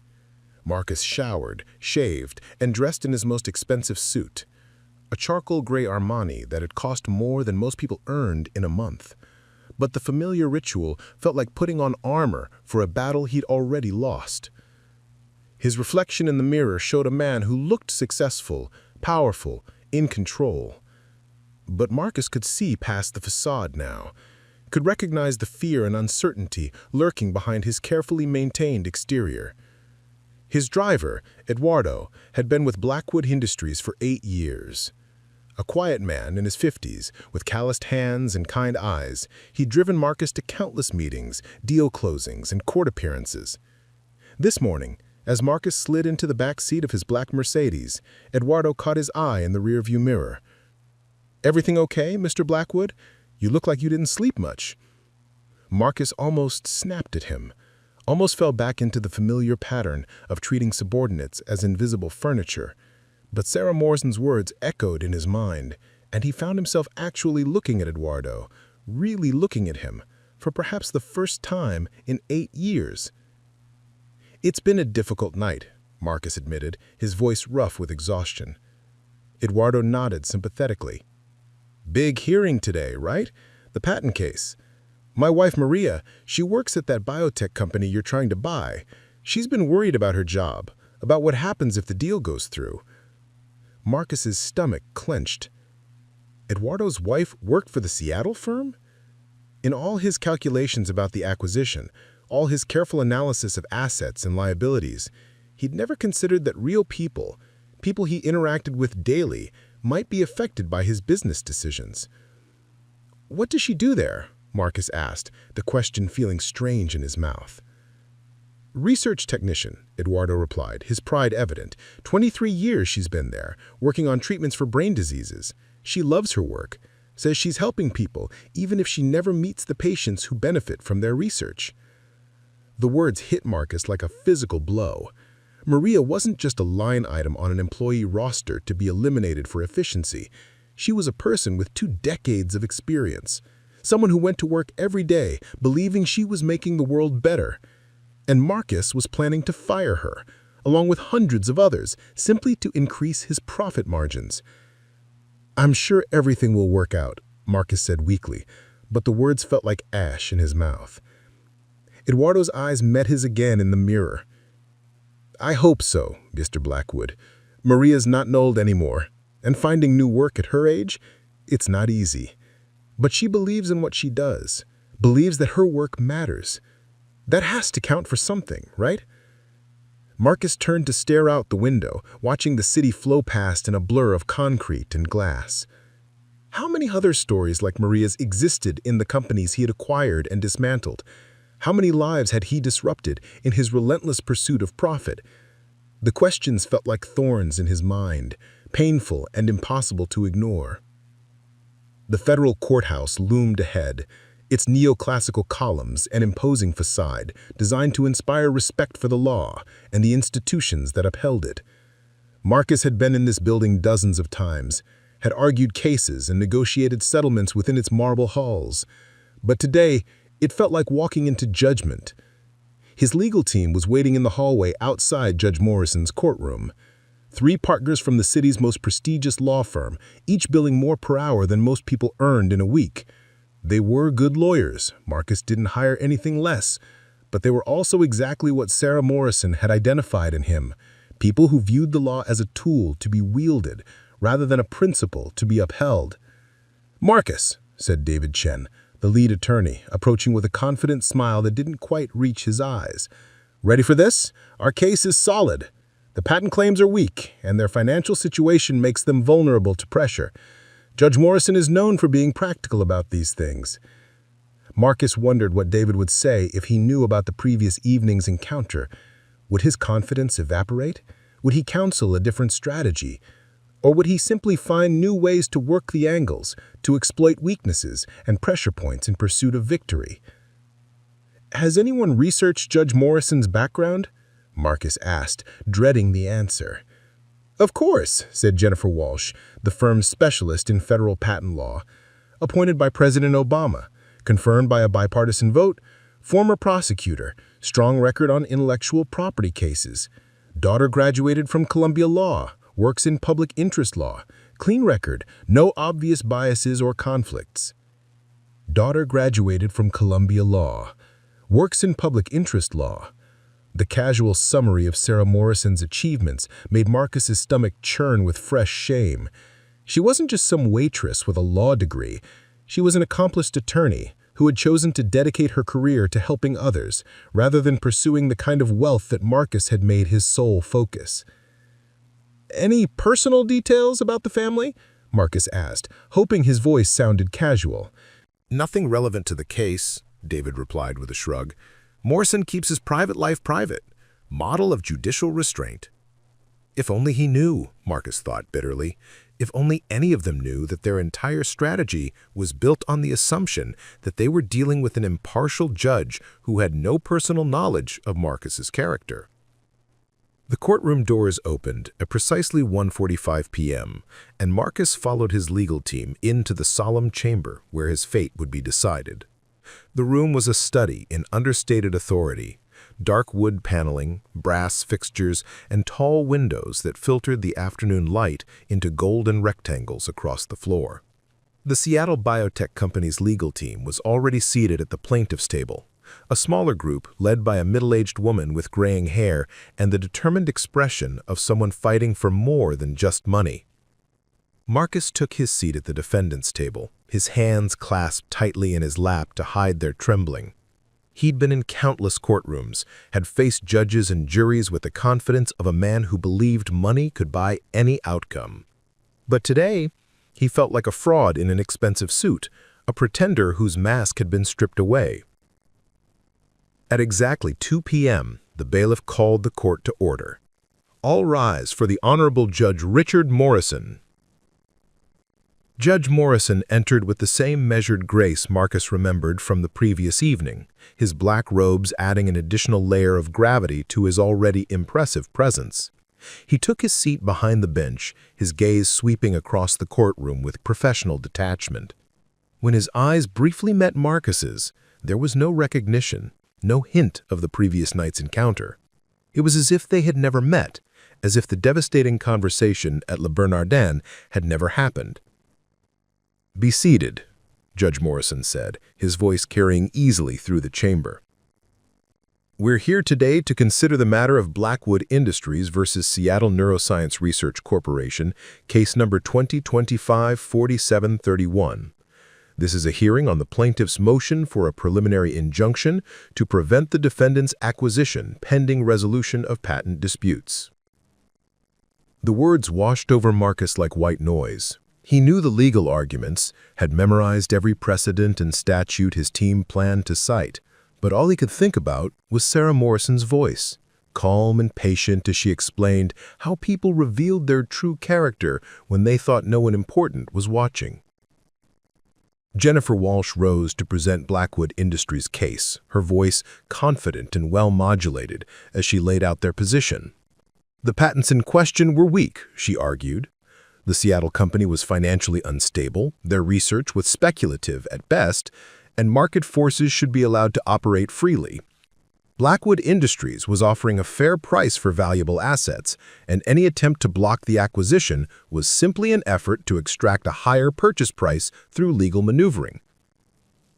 Marcus showered, shaved, and dressed in his most expensive suit, a charcoal gray Armani that had cost more than most people earned in a month. But the familiar ritual felt like putting on armor for a battle he'd already lost. His reflection in the mirror showed a man who looked successful, powerful, in control. But Marcus could see past the facade now, could recognize the fear and uncertainty lurking behind his carefully maintained exterior. His driver, Eduardo, had been with Blackwood Industries for 8 years. A quiet man in his 50s, with calloused hands and kind eyes, he'd driven Marcus to countless meetings, deal closings, and court appearances. This morning, as Marcus slid into the back seat of his black Mercedes, Eduardo caught his eye in the rearview mirror. "Everything okay, Mr. Blackwood? You look like you didn't sleep much." Marcus almost snapped at him, almost fell back into the familiar pattern of treating subordinates as invisible furniture. But Sarah Morrison's words echoed in his mind, and he found himself actually looking at Eduardo, really looking at him, for perhaps the first time in 8 years. "It's been a difficult night," Marcus admitted, his voice rough with exhaustion. Eduardo nodded sympathetically. "Big hearing today, right? The patent case. My wife Maria, she works at that biotech company you're trying to buy. She's been worried about her job, about what happens if the deal goes through." Marcus's stomach clenched. Eduardo's wife worked for the Seattle firm? In all his calculations about the acquisition, all his careful analysis of assets and liabilities, he'd never considered that real people, people he interacted with daily, might be affected by his business decisions. "What does she do there?" Marcus asked, the question feeling strange in his mouth. "Research technician," Eduardo replied, his pride evident. 23 years she's been there, working on treatments for brain diseases. She loves her work, says she's helping people, even if she never meets the patients who benefit from their research. The words hit Marcus like a physical blow. Maria wasn't just a line item on an employee roster to be eliminated for efficiency. She was a person with 2 decades of experience, someone who went to work every day believing she was making the world better. And Marcus was planning to fire her, along with hundreds of others, simply to increase his profit margins. "I'm sure everything will work out," Marcus said weakly, but the words felt like ash in his mouth. Eduardo's eyes met his again in the mirror. "I hope so, Mr. Blackwood. Maria's not old anymore, and finding new work at her age, it's not easy. But she believes in what she does, believes that her work matters. That has to count for something, right?" Marcus turned to stare out the window, watching the city flow past in a blur of concrete and glass. How many other stories like Maria's existed in the companies he had acquired and dismantled? How many lives had he disrupted in his relentless pursuit of profit? The questions felt like thorns in his mind, painful and impossible to ignore. The federal courthouse loomed ahead, its neoclassical columns and imposing facade designed to inspire respect for the law and the institutions that upheld it. Marcus had been in this building dozens of times, had argued cases and negotiated settlements within its marble halls. But today, it felt like walking into judgment. His legal team was waiting in the hallway outside Judge Morrison's courtroom. 3 partners from the city's most prestigious law firm, each billing more per hour than most people earned in a week. They were good lawyers. Marcus didn't hire anything less. But they were also exactly what Sarah Morrison had identified in him, people who viewed the law as a tool to be wielded rather than a principle to be upheld. "Marcus," said David Chen, the lead attorney, approaching with a confident smile that didn't quite reach his eyes. "Ready for this? Our case is solid. The patent claims are weak, and their financial situation makes them vulnerable to pressure. Judge Morrison is known for being practical about these things." Marcus wondered what David would say if he knew about the previous evening's encounter. Would his confidence evaporate? Would he counsel a different strategy? Or would he simply find new ways to work the angles, to exploit weaknesses and pressure points in pursuit of victory? "Has anyone researched Judge Morrison's background?" Marcus asked, dreading the answer. "Of course," said Jennifer Walsh, the firm's specialist in federal patent law. Appointed by President Obama, confirmed by a bipartisan vote, former prosecutor, strong record on intellectual property cases. Daughter graduated from Columbia Law, works in public interest law, clean record, no obvious biases or conflicts. Daughter graduated from Columbia Law, works in public interest law. The casual summary of Sarah Morrison's achievements made Marcus's stomach churn with fresh shame. She wasn't just some waitress with a law degree. She was an accomplished attorney who had chosen to dedicate her career to helping others rather than pursuing the kind of wealth that Marcus had made his sole focus. "Any personal details about the family?" Marcus asked, hoping his voice sounded casual. "Nothing relevant to the case," David replied with a shrug. "Morrison keeps his private life private. Model of judicial restraint." If only he knew, Marcus thought bitterly. If only any of them knew that their entire strategy was built on the assumption that they were dealing with an impartial judge who had no personal knowledge of Marcus's character. The courtroom doors opened at precisely 1:45 p.m., and Marcus followed his legal team into the solemn chamber where his fate would be decided. The room was a study in understated authority. Dark wood paneling, brass fixtures, and tall windows that filtered the afternoon light into golden rectangles across the floor. The Seattle biotech company's legal team was already seated at the plaintiff's table, a smaller group led by a middle-aged woman with graying hair and the determined expression of someone fighting for more than just money. Marcus took his seat at the defendant's table, his hands clasped tightly in his lap to hide their trembling. He'd been in countless courtrooms, had faced judges and juries with the confidence of a man who believed money could buy any outcome. But today, he felt like a fraud in an expensive suit, a pretender whose mask had been stripped away. At exactly 2 p.m., the bailiff called the court to order. "All rise for the Honorable Judge Richard Morrison." Judge Morrison entered with the same measured grace Marcus remembered from the previous evening, his black robes adding an additional layer of gravity to his already impressive presence. He took his seat behind the bench, his gaze sweeping across the courtroom with professional detachment. When his eyes briefly met Marcus's, there was no recognition, no hint of the previous night's encounter. It was as if they had never met, as if the devastating conversation at Le Bernardin had never happened. "Be seated," Judge Morrison said, his voice carrying easily through the chamber. "We're here today to consider the matter of Blackwood Industries versus Seattle Neuroscience Research Corporation, case number 2025-4731. This is a hearing on the plaintiff's motion for a preliminary injunction to prevent the defendant's acquisition pending resolution of patent disputes." The words washed over Marcus like white noise. He knew the legal arguments, had memorized every precedent and statute his team planned to cite, but all he could think about was Sarah Morrison's voice, calm and patient as she explained how people revealed their true character when they thought no one important was watching. Jennifer Walsh rose to present Blackwood Industries' case, her voice confident and well-modulated as she laid out their position. The patents in question were weak, she argued. The Seattle company was financially unstable, their research was speculative at best, and market forces should be allowed to operate freely. Blackwood Industries was offering a fair price for valuable assets, and any attempt to block the acquisition was simply an effort to extract a higher purchase price through legal maneuvering.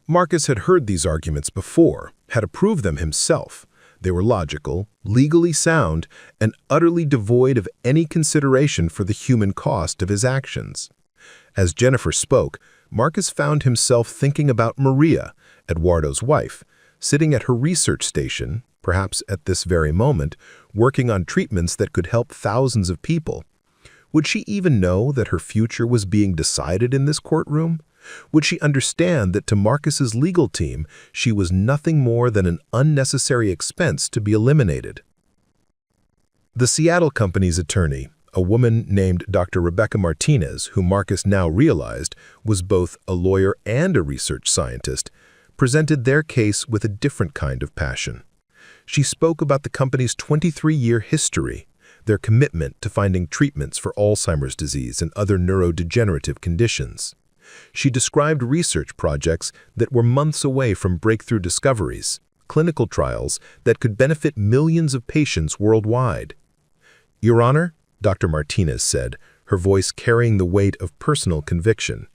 Marcus had heard these arguments before, had approved them himself. They were logical, legally sound, and utterly devoid of any consideration for the human cost of his actions. As Jennifer spoke, Marcus found himself thinking about Maria, Eduardo's wife, sitting at her research station, perhaps at this very moment, working on treatments that could help thousands of people. Would she even know that her future was being decided in this courtroom? Would she understand that to Marcus's legal team, she was nothing more than an unnecessary expense to be eliminated? The Seattle company's attorney, a woman named Dr. Rebecca Martinez, who Marcus now realized was both a lawyer and a research scientist, presented their case with a different kind of passion. She spoke about the company's 23-year history, their commitment to finding treatments for Alzheimer's disease and other neurodegenerative conditions. She described research projects that were months away from breakthrough discoveries, clinical trials that could benefit millions of patients worldwide. "Your Honor," Dr. Martinez said, her voice carrying the weight of personal conviction,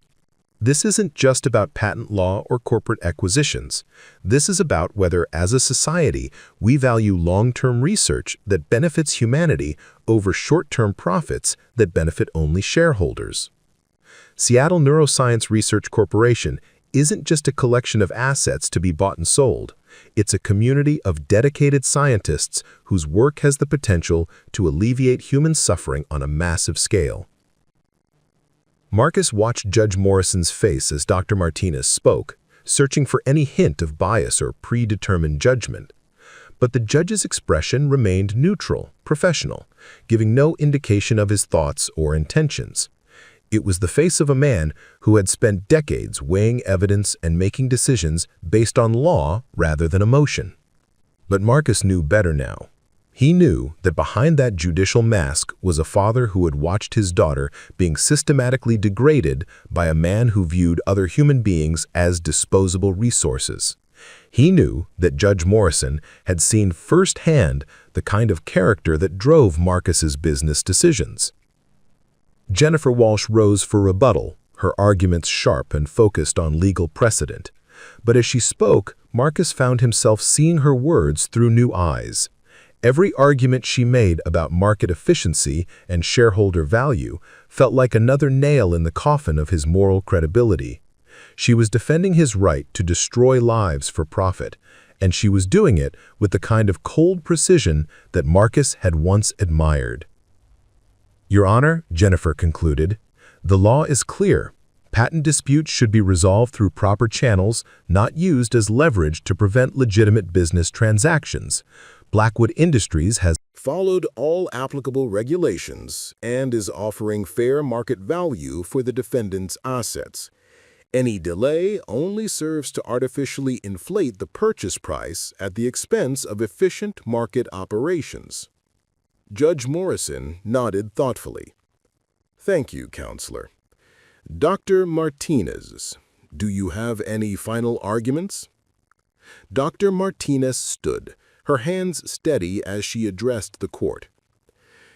"this isn't just about patent law or corporate acquisitions. This is about whether, as a society, we value long-term research that benefits humanity over short-term profits that benefit only shareholders." Seattle Neuroscience Research Corporation isn't just a collection of assets to be bought and sold. It's a community of dedicated scientists whose work has the potential to alleviate human suffering on a massive scale. Marcus watched Judge Morrison's face as Dr. Martinez spoke, searching for any hint of bias or predetermined judgment. But the judge's expression remained neutral, professional, giving no indication of his thoughts or intentions. It was the face of a man who had spent decades weighing evidence and making decisions based on law rather than emotion. But Marcus knew better now. He knew that behind that judicial mask was a father who had watched his daughter being systematically degraded by a man who viewed other human beings as disposable resources. He knew that Judge Morrison had seen firsthand the kind of character that drove Marcus's business decisions. Jennifer Walsh rose for rebuttal, her arguments sharp and focused on legal precedent. But as she spoke, Marcus found himself seeing her words through new eyes. Every argument she made about market efficiency and shareholder value felt like another nail in the coffin of his moral credibility. She was defending his right to destroy lives for profit, and she was doing it with the kind of cold precision that Marcus had once admired. "Your Honor," Jennifer concluded, "the law is clear. Patent disputes should be resolved through proper channels, not used as leverage to prevent legitimate business transactions. Blackwood Industries has followed all applicable regulations and is offering fair market value for the defendant's assets. Any delay only serves to artificially inflate the purchase price at the expense of efficient market operations." Judge Morrison nodded thoughtfully. "Thank you, Counselor. Dr. Martinez, do you have any final arguments?" Dr. Martinez stood, her hands steady as she addressed the court.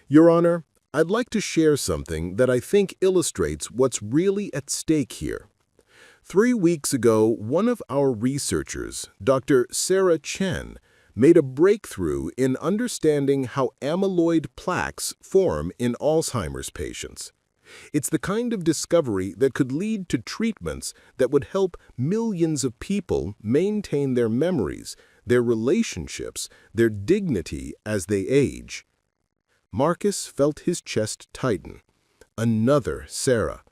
"Your Honor, I'd like to share something that I think illustrates what's really at stake here. 3 weeks ago, one of our researchers, Dr. Sarah Chen, made a breakthrough in understanding how amyloid plaques form in Alzheimer's patients. It's the kind of discovery that could lead to treatments that would help millions of people maintain their memories, their relationships, their dignity as they age." Marcus felt his chest tighten. Another Sarah.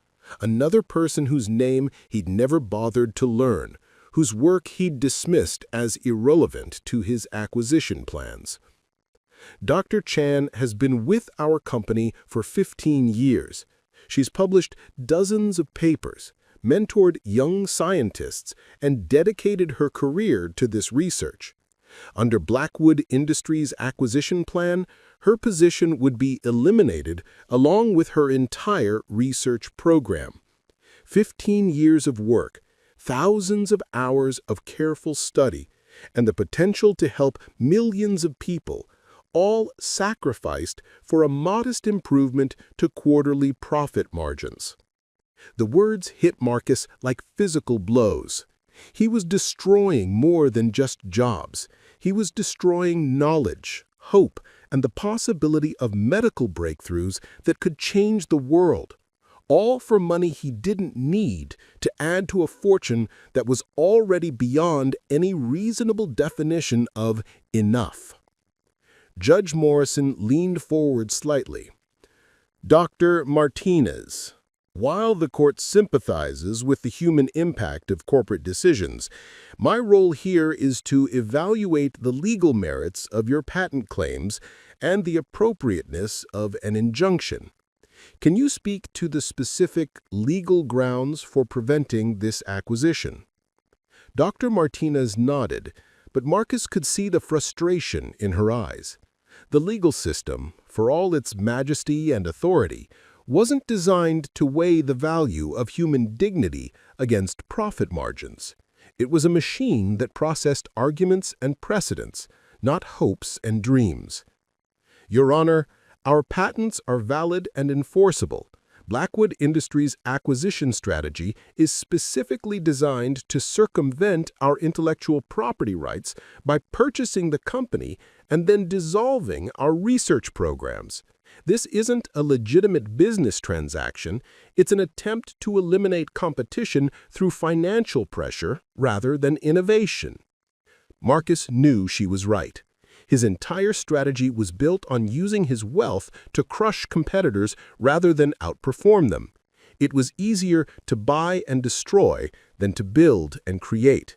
Another person whose name he'd never bothered to learn, whose work he'd dismissed as irrelevant to his acquisition plans. Dr. Chan has been with our company for 15 years. She's published dozens of papers, mentored young scientists, and dedicated her career to this research. Under Blackwood Industries' acquisition plan, her position would be eliminated along with her entire research program. 15 years of work, thousands of hours of careful study, and the potential to help millions of people, all sacrificed for a modest improvement to quarterly profit margins. The words hit Marcus like physical blows. He was destroying more than just jobs. He was destroying knowledge, hope, and the possibility of medical breakthroughs that could change the world, all for money he didn't need to add to a fortune that was already beyond any reasonable definition of enough. Judge Morrison leaned forward slightly. "Dr. Martinez, while the court sympathizes with the human impact of corporate decisions, my role here is to evaluate the legal merits of your patent claims and the appropriateness of an injunction. Can you speak to the specific legal grounds for preventing this acquisition?" Dr. Martinez nodded, but Marcus could see the frustration in her eyes. The legal system, for all its majesty and authority, wasn't designed to weigh the value of human dignity against profit margins. It was a machine that processed arguments and precedents, not hopes and dreams. "Your Honor, our patents are valid and enforceable. Blackwood Industries' acquisition strategy is specifically designed to circumvent our intellectual property rights by purchasing the company and then dissolving our research programs. This isn't a legitimate business transaction. It's an attempt to eliminate competition through financial pressure rather than innovation." Marcus knew she was right. His entire strategy was built on using his wealth to crush competitors rather than outperform them. It was easier to buy and destroy than to build and create.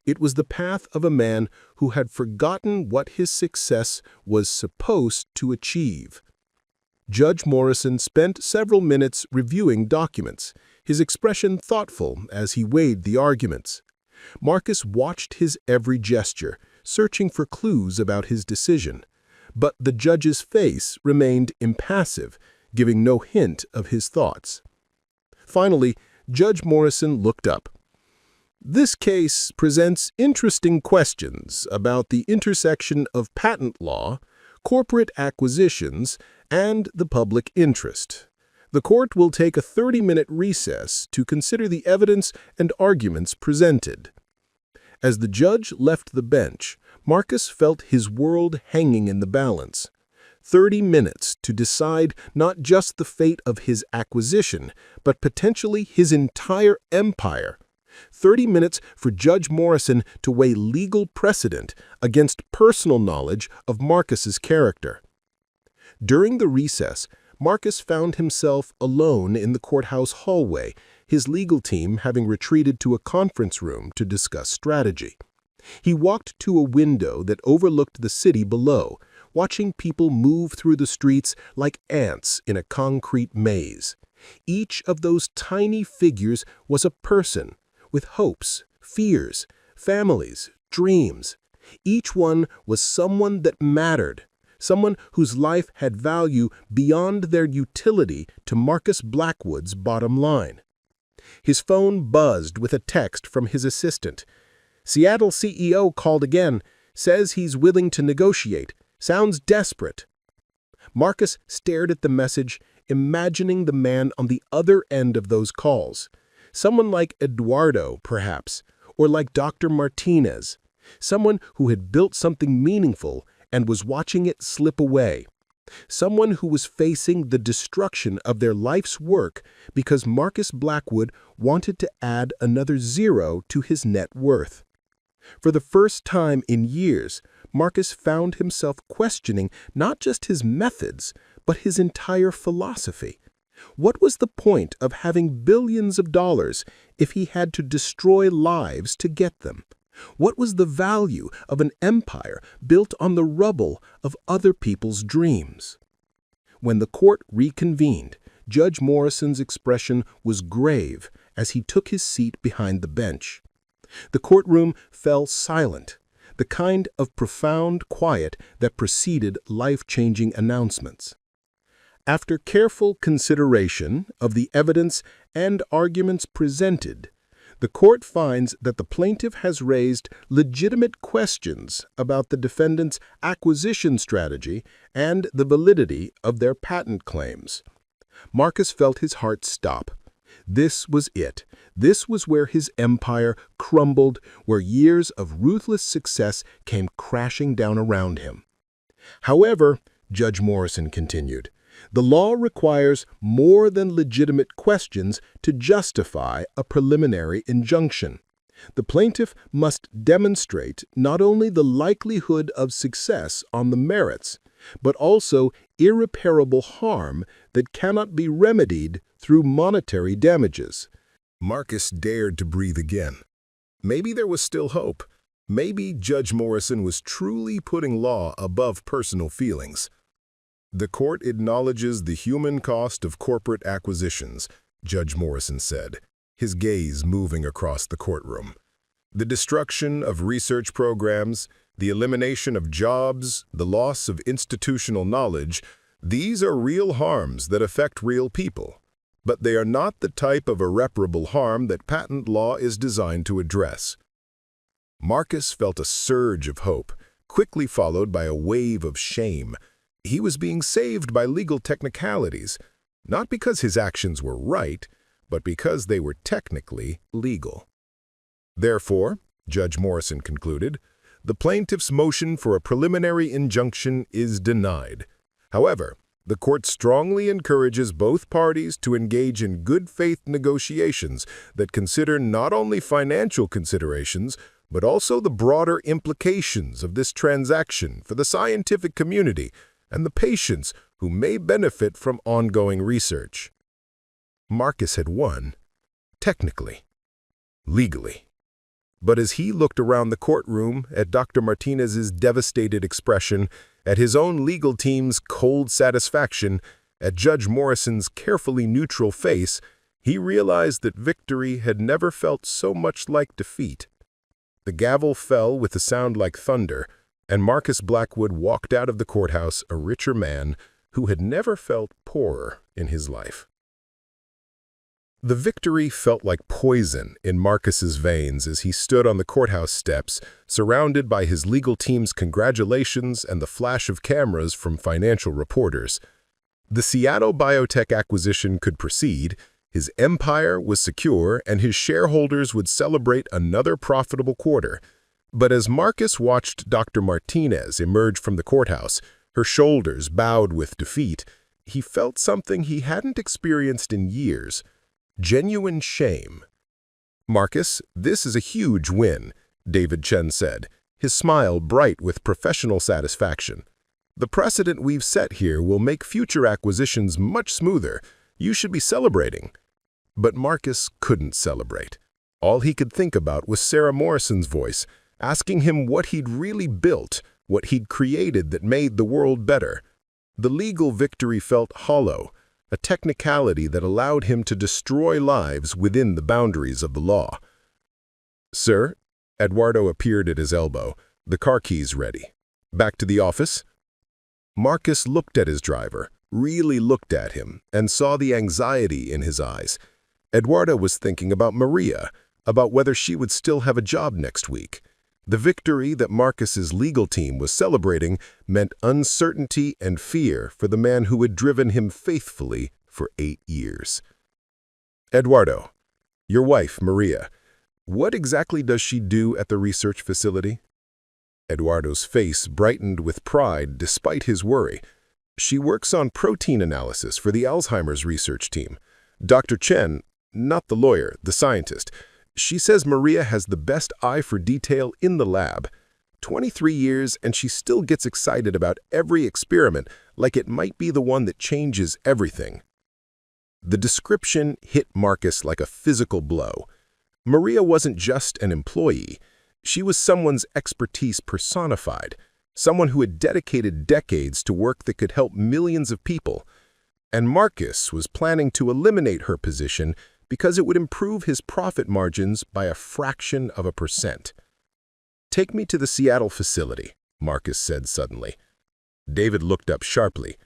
It was the path of a man who had forgotten what his success was supposed to achieve. Judge Morrison spent several minutes reviewing documents, his expression thoughtful as he weighed the arguments. Marcus watched his every gesture, searching for clues about his decision. But the judge's face remained impassive, giving no hint of his thoughts. Finally, Judge Morrison looked up. "This case presents interesting questions about the intersection of patent law, corporate acquisitions, and the public interest. The court will take a 30-minute recess to consider the evidence and arguments presented." As the judge left the bench, Marcus felt his world hanging in the balance. 30 minutes to decide not just the fate of his acquisition, but potentially his entire empire. 30 minutes for Judge Morrison to weigh legal precedent against personal knowledge of Marcus's character. During the recess, Marcus found himself alone in the courthouse hallway, his legal team having retreated to a conference room to discuss strategy. He walked to a window that overlooked the city below, watching people move through the streets like ants in a concrete maze. Each of those tiny figures was a person, with hopes, fears, families, dreams. Each one was someone that mattered, someone whose life had value beyond their utility to Marcus Blackwood's bottom line. His phone buzzed with a text from his assistant. "Seattle CEO called again, says he's willing to negotiate. Sounds desperate." Marcus stared at the message, imagining the man on the other end of those calls. Someone like Eduardo, perhaps, or like Dr. Martinez. Someone who had built something meaningful and was watching it slip away. Someone who was facing the destruction of their life's work because Marcus Blackwood wanted to add another zero to his net worth. For the first time in years, Marcus found himself questioning not just his methods, but his entire philosophy. What was the point of having billions of dollars if he had to destroy lives to get them? What was the value of an empire built on the rubble of other people's dreams? When the court reconvened, Judge Morrison's expression was grave as he took his seat behind the bench. The courtroom fell silent, the kind of profound quiet that preceded life-changing announcements. After careful consideration of the evidence and arguments presented, the court finds that the plaintiff has raised legitimate questions about the defendant's acquisition strategy and the validity of their patent claims. Marcus felt his heart stop. This was it. This was where his empire crumbled, where years of ruthless success came crashing down around him. However, Judge Morrison continued, the law requires more than legitimate questions to justify a preliminary injunction. The plaintiff must demonstrate not only the likelihood of success on the merits, but also irreparable harm that cannot be remedied through monetary damages. Marcus dared to breathe again. Maybe there was still hope. Maybe Judge Morrison was truly putting law above personal feelings. "The court acknowledges the human cost of corporate acquisitions," Judge Morrison said, his gaze moving across the courtroom. "The destruction of research programs, the elimination of jobs, the loss of institutional knowledge, these are real harms that affect real people. But they are not the type of irreparable harm that patent law is designed to address." Marcus felt a surge of hope, quickly followed by a wave of shame. He was being saved by legal technicalities, not because his actions were right, but because they were technically legal. Therefore, Judge Morrison concluded, the plaintiff's motion for a preliminary injunction is denied. However, the court strongly encourages both parties to engage in good faith negotiations that consider not only financial considerations, but also the broader implications of this transaction for the scientific community and the patients who may benefit from ongoing research. Marcus had won, technically, legally. But as he looked around the courtroom at Dr. Martinez's devastated expression, at his own legal team's cold satisfaction, at Judge Morrison's carefully neutral face, he realized that victory had never felt so much like defeat. The gavel fell with a sound like thunder, and Marcus Blackwood walked out of the courthouse a richer man who had never felt poorer in his life. The victory felt like poison in Marcus's veins as he stood on the courthouse steps, surrounded by his legal team's congratulations and the flash of cameras from financial reporters. The Seattle biotech acquisition could proceed, his empire was secure, and his shareholders would celebrate another profitable quarter. But as Marcus watched Dr. Martinez emerge from the courthouse, her shoulders bowed with defeat, he felt something he hadn't experienced in years: genuine shame. "Marcus, this is a huge win," David Chen said, his smile bright with professional satisfaction. "The precedent we've set here will make future acquisitions much smoother. You should be celebrating." But Marcus couldn't celebrate. All he could think about was Sarah Morrison's voice, asking him what he'd really built, what he'd created that made the world better. The legal victory felt hollow, a technicality that allowed him to destroy lives within the boundaries of the law. "Sir?" Eduardo appeared at his elbow, the car keys ready. "Back to the office?" Marcus looked at his driver, really looked at him, and saw the anxiety in his eyes. Eduardo was thinking about Maria, about whether she would still have a job next week. The victory that Marcus's legal team was celebrating meant uncertainty and fear for the man who had driven him faithfully for 8 years. "Eduardo, your wife, Maria, what exactly does she do at the research facility?" Eduardo's face brightened with pride despite his worry. "She works on protein analysis for the Alzheimer's research team. Dr. Chen, not the lawyer, the scientist, she says Maria has the best eye for detail in the lab. 23 years and she still gets excited about every experiment like it might be the one that changes everything." The description hit Marcus like a physical blow. Maria wasn't just an employee. She was someone's expertise personified, someone who had dedicated decades to work that could help millions of people. And Marcus was planning to eliminate her position because it would improve his profit margins by a fraction of a %. "Take me to the Seattle facility," Marcus said suddenly. David looked up sharply.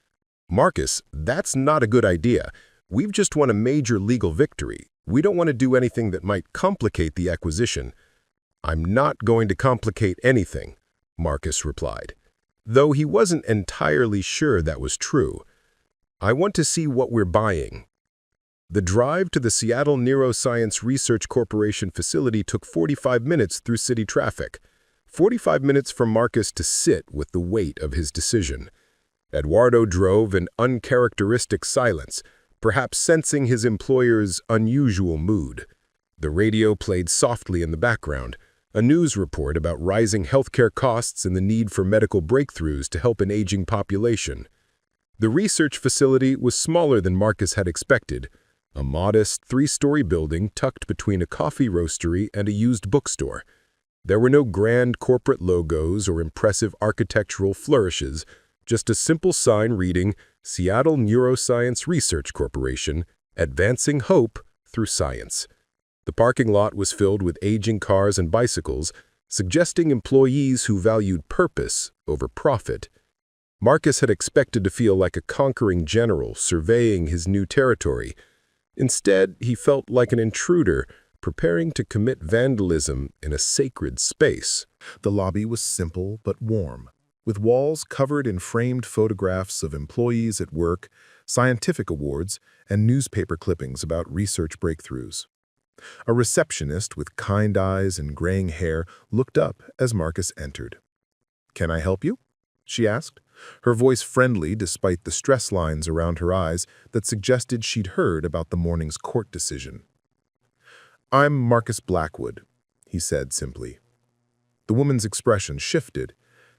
"Marcus, that's not a good idea. We've just won a major legal victory. We don't want to do anything that might complicate the acquisition." "I'm not going to complicate anything," Marcus replied, though he wasn't entirely sure that was true. "I want to see what we're buying." The drive to the Seattle Neuroscience Research Corporation facility took 45 minutes through city traffic. 45 minutes for Marcus to sit with the weight of his decision. Eduardo drove in uncharacteristic silence, perhaps sensing his employer's unusual mood. The radio played softly in the background, a news report about rising healthcare costs and the need for medical breakthroughs to help an aging population. The research facility was smaller than Marcus had expected, a modest 3-story building tucked between a coffee roastery and a used bookstore. There were no grand corporate logos or impressive architectural flourishes, just a simple sign reading Seattle Neuroscience Research Corporation, advancing hope through science. The parking lot was filled with aging cars and bicycles, suggesting employees who valued purpose over profit. Marcus had expected to feel like a conquering general surveying his new territory. Instead, he felt like an intruder preparing to commit vandalism in a sacred space. The lobby was simple but warm, with walls covered in framed photographs of employees at work, scientific awards, and newspaper clippings about research breakthroughs. A receptionist with kind eyes and graying hair looked up as Marcus entered. "Can I help you?" she asked, her voice friendly despite the stress lines around her eyes that suggested she'd heard about the morning's court decision. "I'm Marcus Blackwood," he said simply. The woman's expression shifted,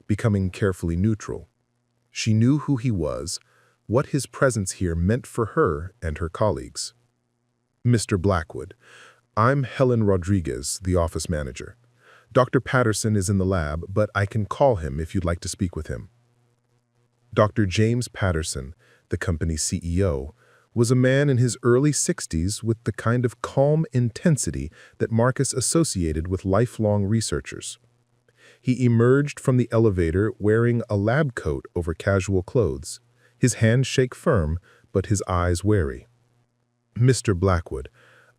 becoming carefully neutral. She knew who he was, what his presence here meant for her and her colleagues. Mr. Blackwood, I'm Helen Rodriguez, the office manager. Dr. Patterson is in the lab, but I can call him if you'd like to speak with him. Dr. James Patterson, the company's CEO, was a man in his early 60s with the kind of calm intensity that Marcus associated with lifelong researchers. He emerged from the elevator wearing a lab coat over casual clothes, his handshake firm, but his eyes wary. Mr. Blackwood,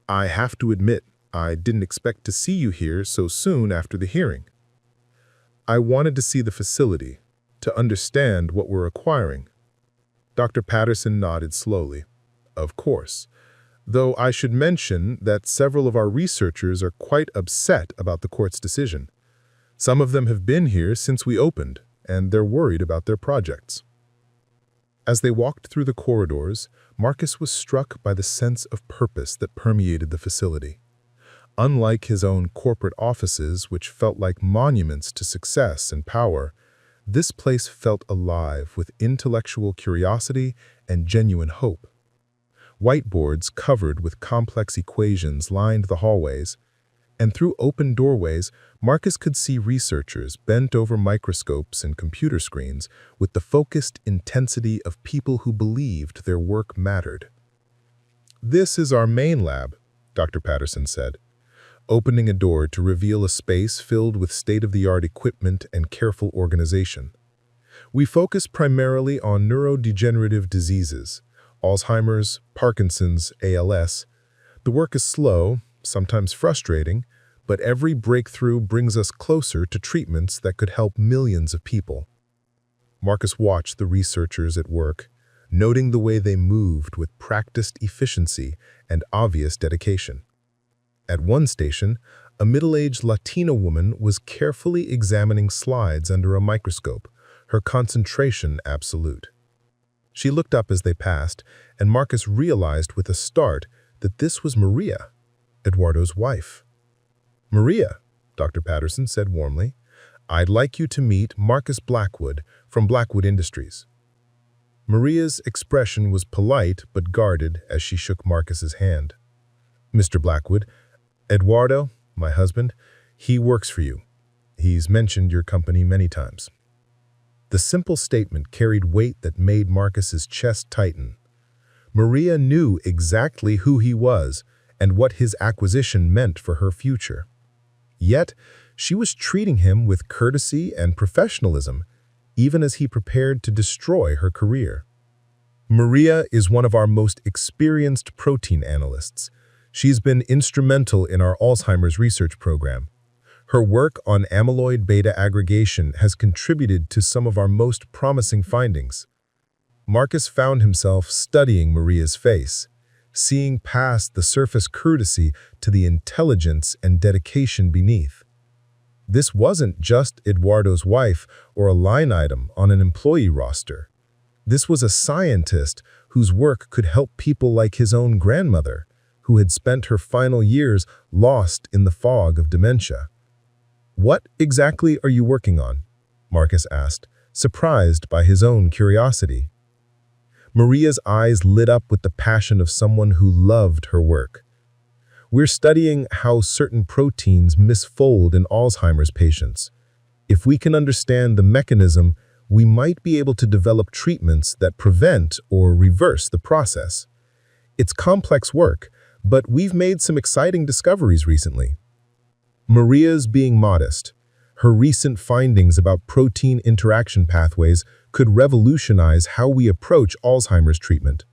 I have to admit, I didn't expect to see you here so soon after the hearing. I wanted to see the facility, to understand what we're acquiring. Dr. Patterson nodded slowly. Of course, though I should mention that several of our researchers are quite upset about the court's decision. Some of them have been here since we opened, and they're worried about their projects. As they walked through the corridors, Marcus was struck by the sense of purpose that permeated the facility. Unlike his own corporate offices, which felt like monuments to success and power, this place felt alive with intellectual curiosity and genuine hope. Whiteboards covered with complex equations lined the hallways, and through open doorways, Marcus could see researchers bent over microscopes and computer screens with the focused intensity of people who believed their work mattered. "This is our main lab," Dr. Patterson said, opening a door to reveal a space filled with state-of-the-art equipment and careful organization. "We focus primarily on neurodegenerative diseases, Alzheimer's, Parkinson's, ALS. The work is slow, sometimes frustrating, but every breakthrough brings us closer to treatments that could help millions of people." Marcus watched the researchers at work, noting the way they moved with practiced efficiency and obvious dedication. At one station, a middle-aged Latina woman was carefully examining slides under a microscope, her concentration absolute. She looked up as they passed, and Marcus realized with a start that this was Maria, Eduardo's wife. "Maria," Dr. Patterson said warmly, "I'd like you to meet Marcus Blackwood from Blackwood Industries." Maria's expression was polite but guarded as she shook Marcus's hand. "Mr. Blackwood, Eduardo, my husband, he works for you. He's mentioned your company many times." The simple statement carried weight that made Marcus's chest tighten. Maria knew exactly who he was and what his acquisition meant for her future. Yet, she was treating him with courtesy and professionalism, even as he prepared to destroy her career. "Maria is one of our most experienced protein analysts. She's been instrumental in our Alzheimer's research program. Her work on amyloid beta aggregation has contributed to some of our most promising findings." Marcus found himself studying Maria's face, seeing past the surface courtesy to the intelligence and dedication beneath. This wasn't just Eduardo's wife or a line item on an employee roster. This was a scientist whose work could help people like his own grandmother, who had spent her final years lost in the fog of dementia. "What exactly are you working on?" Marcus asked, surprised by his own curiosity. Maria's eyes lit up with the passion of someone who loved her work. "We're studying how certain proteins misfold in Alzheimer's patients. If we can understand the mechanism, we might be able to develop treatments that prevent or reverse the process. It's complex work, but we've made some exciting discoveries recently." Maria's being modest. Her recent findings about protein interaction pathways could revolutionize how we approach Alzheimer's treatment.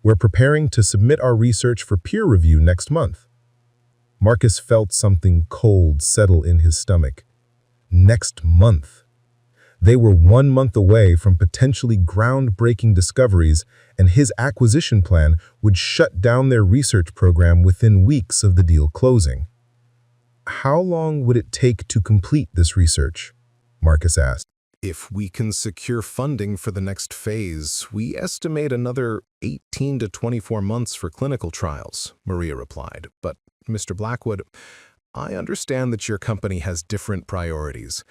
"We're preparing to submit our research for peer review next month." Marcus felt something cold settle in his stomach. Next month. They were 1 month away from potentially groundbreaking discoveries, and his acquisition plan would shut down their research program within weeks of the deal closing. "How long would it take to complete this research?" Marcus asked. "If we can secure funding for the next phase, we estimate another 18 to 24 months for clinical trials," Maria replied. "But, Mr. Blackwood, I understand that your company has different priorities.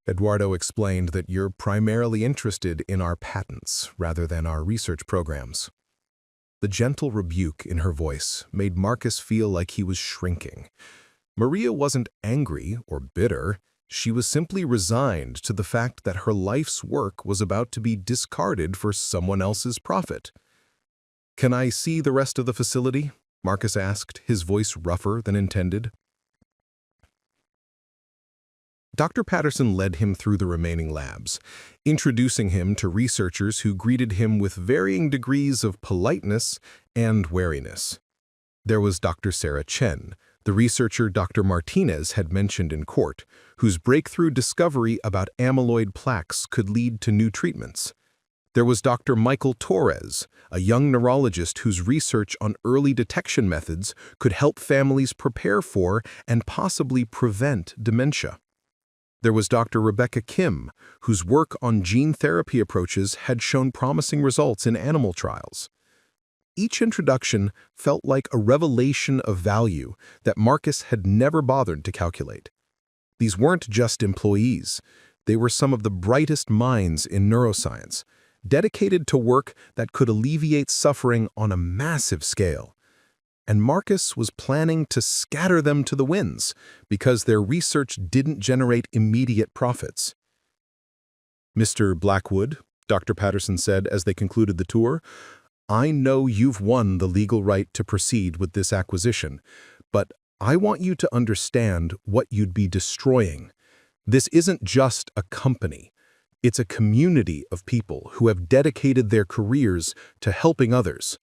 Eduardo explained that you're primarily interested in our patents rather than our research programs." The gentle rebuke in her voice made Marcus feel like he was shrinking. Maria wasn't angry or bitter. She was simply resigned to the fact that her life's work was about to be discarded for someone else's profit. "Can I see the rest of the facility?" Marcus asked, his voice rougher than intended. Dr. Patterson led him through the remaining labs, introducing him to researchers who greeted him with varying degrees of politeness and wariness. There was Dr. Sarah Chen, the researcher Dr. Martinez had mentioned in court, whose breakthrough discovery about amyloid plaques could lead to new treatments. There was Dr. Michael Torres, a young neurologist whose research on early detection methods could help families prepare for and possibly prevent dementia. There was Dr. Rebecca Kim, whose work on gene therapy approaches had shown promising results in animal trials. Each introduction felt like a revelation of value that Marcus had never bothered to calculate. These weren't just employees. They were some of the brightest minds in neuroscience, dedicated to work that could alleviate suffering on a massive scale. And Marcus was planning to scatter them to the winds because their research didn't generate immediate profits. "Mr. Blackwood," Dr. Patterson said as they concluded the tour, "I know you've won the legal right to proceed with this acquisition, but I want you to understand what you'd be destroying. This isn't just a company. It's a community of people who have dedicated their careers to helping others.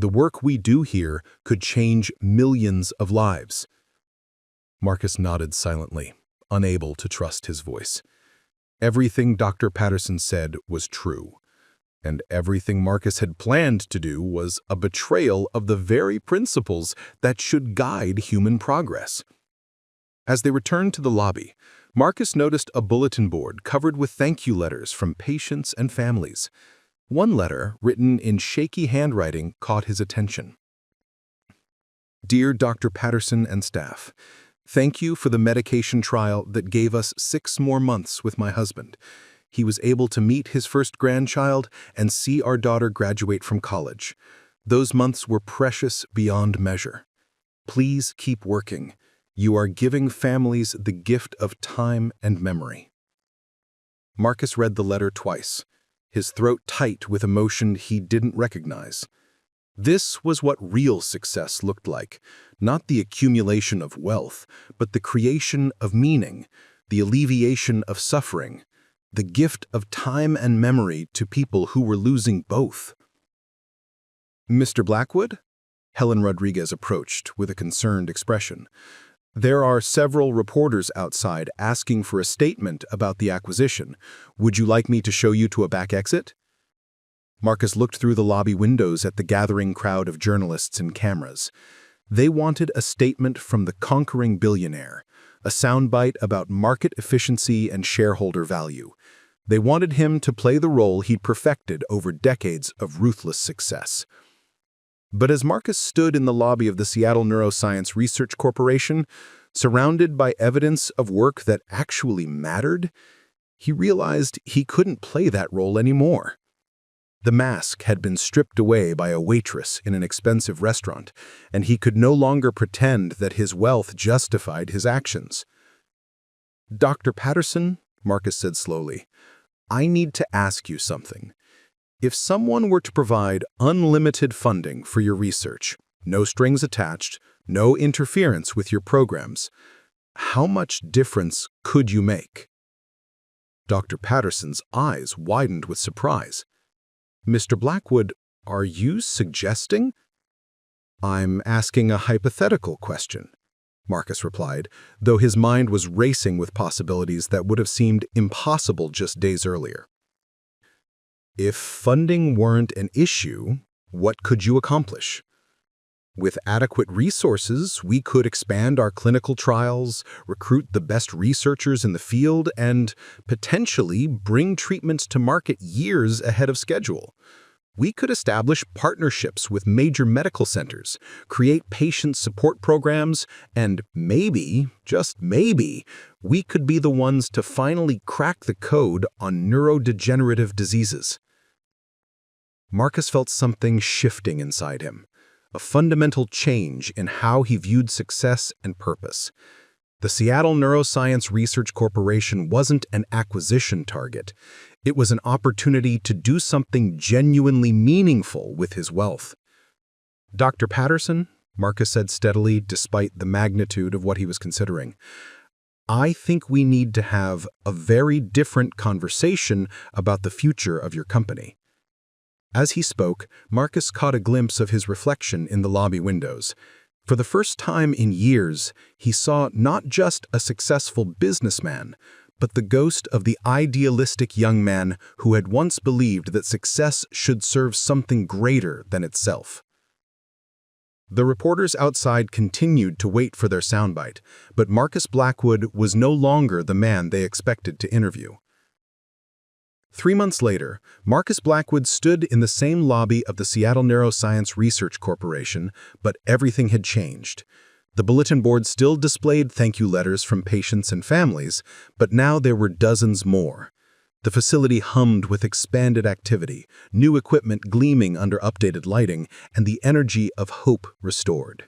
The work we do here could change millions of lives." Marcus nodded silently, unable to trust his voice. Everything Dr. Patterson said was true, and everything Marcus had planned to do was a betrayal of the very principles that should guide human progress. As they returned to the lobby, Marcus noticed a bulletin board covered with thank you letters from patients and families. One letter, written in shaky handwriting, caught his attention. "Dear Dr. Patterson and staff, thank you for the medication trial that gave us 6 more months with my husband. He was able to meet his first grandchild and see our daughter graduate from college. Those months were precious beyond measure. Please keep working. You are giving families the gift of time and memory." Marcus read the letter twice, his throat tight with emotion he didn't recognize. This was what real success looked like, not the accumulation of wealth, but the creation of meaning, the alleviation of suffering, the gift of time and memory to people who were losing both. "Mr. Blackwood?" Helen Rodriguez approached with a concerned expression. "There are several reporters outside asking for a statement about the acquisition. Would you like me to show you to a back exit?" Marcus looked through the lobby windows at the gathering crowd of journalists and cameras. They wanted a statement from the conquering billionaire, a soundbite about market efficiency and shareholder value. They wanted him to play the role he'd perfected over decades of ruthless success. But as Marcus stood in the lobby of the Seattle Neuroscience Research Corporation, surrounded by evidence of work that actually mattered, he realized he couldn't play that role anymore. The mask had been stripped away by a waitress in an expensive restaurant, and he could no longer pretend that his wealth justified his actions. "Dr. Patterson," Marcus said slowly, "I need to ask you something. If someone were to provide unlimited funding for your research, no strings attached, no interference with your programs, how much difference could you make?" Dr. Patterson's eyes widened with surprise. "Mr. Blackwood, are you suggesting?" "I'm asking a hypothetical question," Marcus replied, though his mind was racing with possibilities that would have seemed impossible just days earlier. "If funding weren't an issue, what could you accomplish? With adequate resources, we could expand our clinical trials, recruit the best researchers in the field, and potentially bring treatments to market years ahead of schedule. We could establish partnerships with major medical centers, create patient support programs, and maybe, just maybe, we could be the ones to finally crack the code on neurodegenerative diseases." Marcus felt something shifting inside him, a fundamental change in how he viewed success and purpose. The Seattle Neuroscience Research Corporation wasn't an acquisition target. It was an opportunity to do something genuinely meaningful with his wealth. "Dr. Patterson," Marcus said steadily, despite the magnitude of what he was considering, "I think we need to have a very different conversation about the future of your company." As he spoke, Marcus caught a glimpse of his reflection in the lobby windows. For the first time in years, he saw not just a successful businessman, but the ghost of the idealistic young man who had once believed that success should serve something greater than itself. The reporters outside continued to wait for their soundbite, but Marcus Blackwood was no longer the man they expected to interview. 3 months later, Marcus Blackwood stood in the same lobby of the Seattle Neuroscience Research Corporation, but everything had changed. The bulletin board still displayed thank you letters from patients and families, but now there were dozens more. The facility hummed with expanded activity, new equipment gleaming under updated lighting, and the energy of hope restored.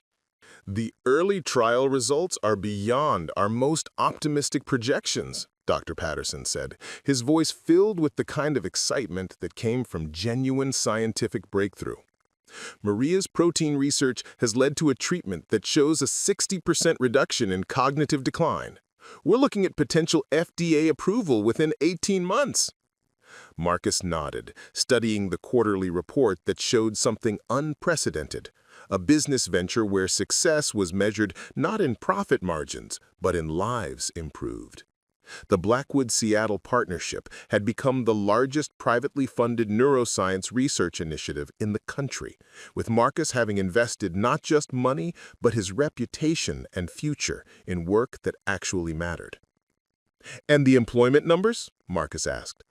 The early trial results are beyond our most optimistic projections, Dr. Patterson said, his voice filled with the kind of excitement that came from genuine scientific breakthrough. Maria's protein research has led to a treatment that shows a 60% reduction in cognitive decline. We're looking at potential FDA approval within 18 months. Marcus nodded, studying the quarterly report that showed something unprecedented, a business venture where success was measured not in profit margins, but in lives improved. The Blackwood-Seattle partnership had become the largest privately funded neuroscience research initiative in the country, with Marcus having invested not just money, but his reputation and future in work that actually mattered. "And the employment numbers?" Marcus asked.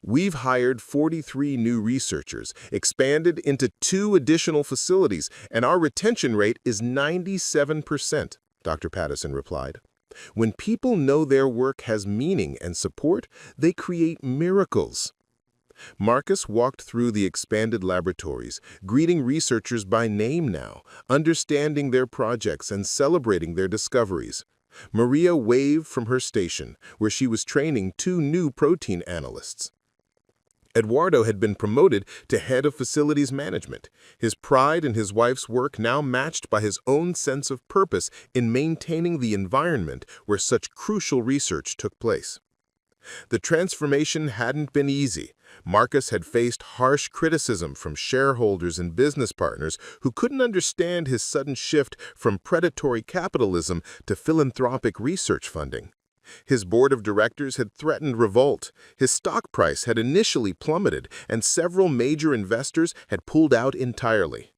"We've hired 43 new researchers, expanded into 2 additional facilities, and our retention rate is 97%, Dr. Patterson replied. "When people know their work has meaning and support, they create miracles." Marcus walked through the expanded laboratories, greeting researchers by name now, understanding their projects and celebrating their discoveries. Maria waved from her station, where she was training 2 new protein analysts. Eduardo had been promoted to head of facilities management, his pride in his wife's work now matched by his own sense of purpose in maintaining the environment where such crucial research took place. The transformation hadn't been easy. Marcus had faced harsh criticism from shareholders and business partners who couldn't understand his sudden shift from predatory capitalism to philanthropic research funding. His board of directors had threatened revolt, his stock price had initially plummeted, and several major investors had pulled out entirely.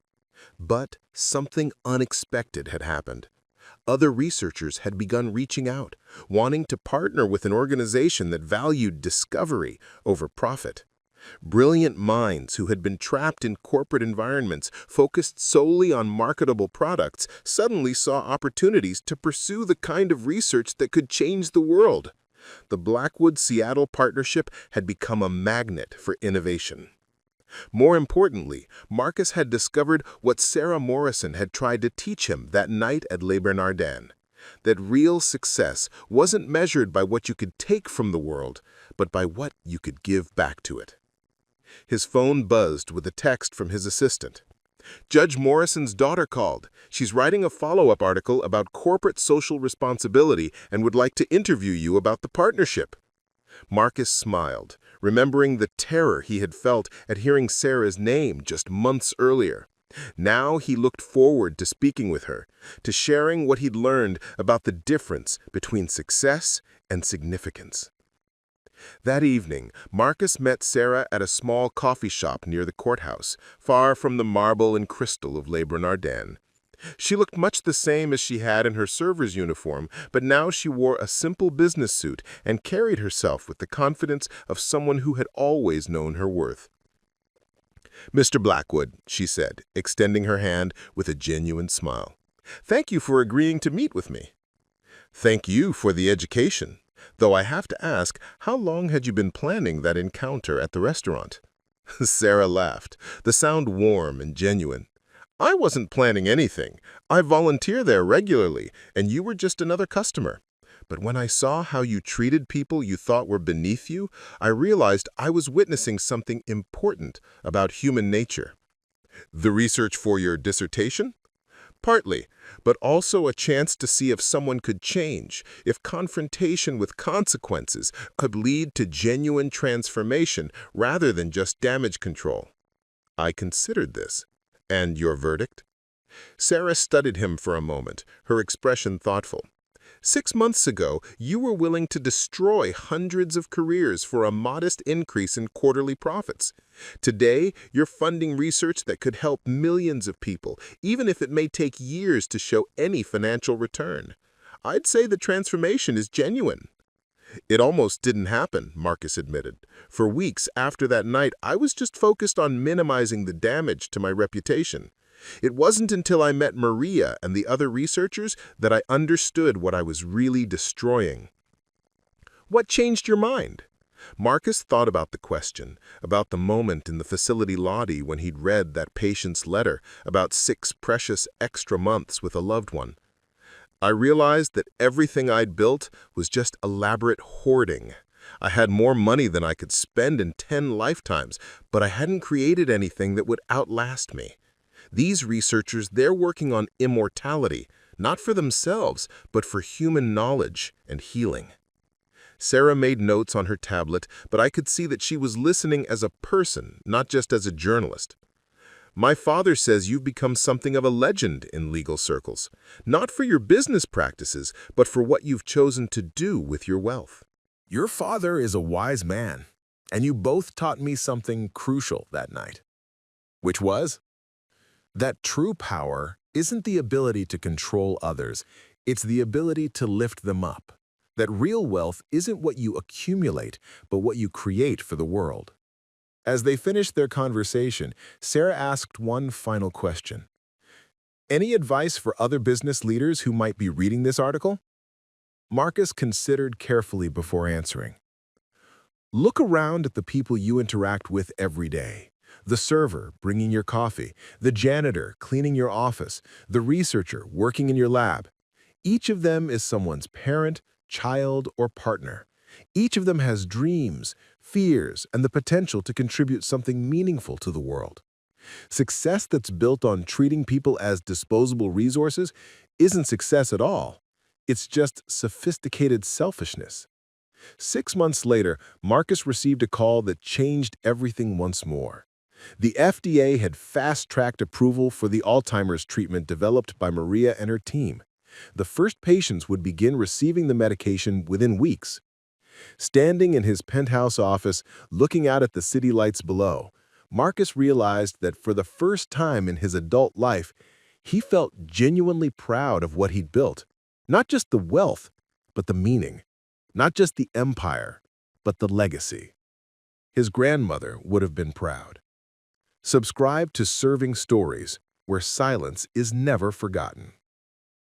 But something unexpected had happened. Other researchers had begun reaching out, wanting to partner with an organization that valued discovery over profit. Brilliant minds who had been trapped in corporate environments focused solely on marketable products suddenly saw opportunities to pursue the kind of research that could change the world. The Blackwood-Seattle partnership had become a magnet for innovation. More importantly, Marcus had discovered what Sarah Morrison had tried to teach him that night at Le Bernardin, that real success wasn't measured by what you could take from the world, but by what you could give back to it. His phone buzzed with a text from his assistant. "Judge Morrison's daughter called. She's writing a follow-up article about corporate social responsibility and would like to interview you about the partnership." Marcus smiled, remembering the terror he had felt at hearing Sarah's name just months earlier. Now he looked forward to speaking with her, to sharing what he'd learned about the difference between success and significance. That evening, Marcus met Sarah at a small coffee shop near the courthouse, far from the marble and crystal of Le Bernardin. She looked much the same as she had in her server's uniform, but now she wore a simple business suit and carried herself with the confidence of someone who had always known her worth. "Mr. Blackwood," she said, extending her hand with a genuine smile. "Thank you for agreeing to meet with me." "Thank you for the education. Though I have to ask, how long had you been planning that encounter at the restaurant?" Sarah laughed, the sound warm and genuine. I wasn't planning anything. I volunteer there regularly, and you were just another customer. But when I saw how you treated people you thought were beneath you, I realized I was witnessing something important about human nature. The research for your dissertation? Partly, but also a chance to see if someone could change, if confrontation with consequences could lead to genuine transformation rather than just damage control. I considered this. And your verdict? Sarah studied him for a moment, her expression thoughtful. 6 months ago, you were willing to destroy hundreds of careers for a modest increase in quarterly profits. Today, you're funding research that could help millions of people, even if it may take years to show any financial return. I'd say the transformation is genuine. It almost didn't happen, Marcus admitted. For weeks after that night, I was just focused on minimizing the damage to my reputation. It wasn't until I met Maria and the other researchers that I understood what I was really destroying. What changed your mind? Marcus thought about the question, about the moment in the facility lobby when he'd read that patient's letter about 6 precious extra months with a loved one. I realized that everything I'd built was just elaborate hoarding. I had more money than I could spend in 10 lifetimes, but I hadn't created anything that would outlast me. These researchers, they're working on immortality, not for themselves, but for human knowledge and healing. Sarah made notes on her tablet, but I could see that she was listening as a person, not just as a journalist. My father says you've become something of a legend in legal circles, not for your business practices, but for what you've chosen to do with your wealth. Your father is a wise man, and you both taught me something crucial that night. Which was? That true power isn't the ability to control others, it's the ability to lift them up. That real wealth isn't what you accumulate, but what you create for the world. As they finished their conversation, Sarah asked one final question. Any advice for other business leaders who might be reading this article? Marcus considered carefully before answering. Look around at the people you interact with every day. The server bringing your coffee, the janitor cleaning your office, the researcher working in your lab. Each of them is someone's parent, child, or partner. Each of them has dreams, fears, and the potential to contribute something meaningful to the world. Success that's built on treating people as disposable resources isn't success at all. It's just sophisticated selfishness. 6 months later, Marcus received a call that changed everything once more. The FDA had fast-tracked approval for the Alzheimer's treatment developed by Maria and her team. The first patients would begin receiving the medication within weeks. Standing in his penthouse office, looking out at the city lights below, Marcus realized that for the first time in his adult life, he felt genuinely proud of what he'd built. Not just the wealth, but the meaning. Not just the empire, but the legacy. His grandmother would have been proud. Subscribe to Serving Stories, where silence is never forgotten.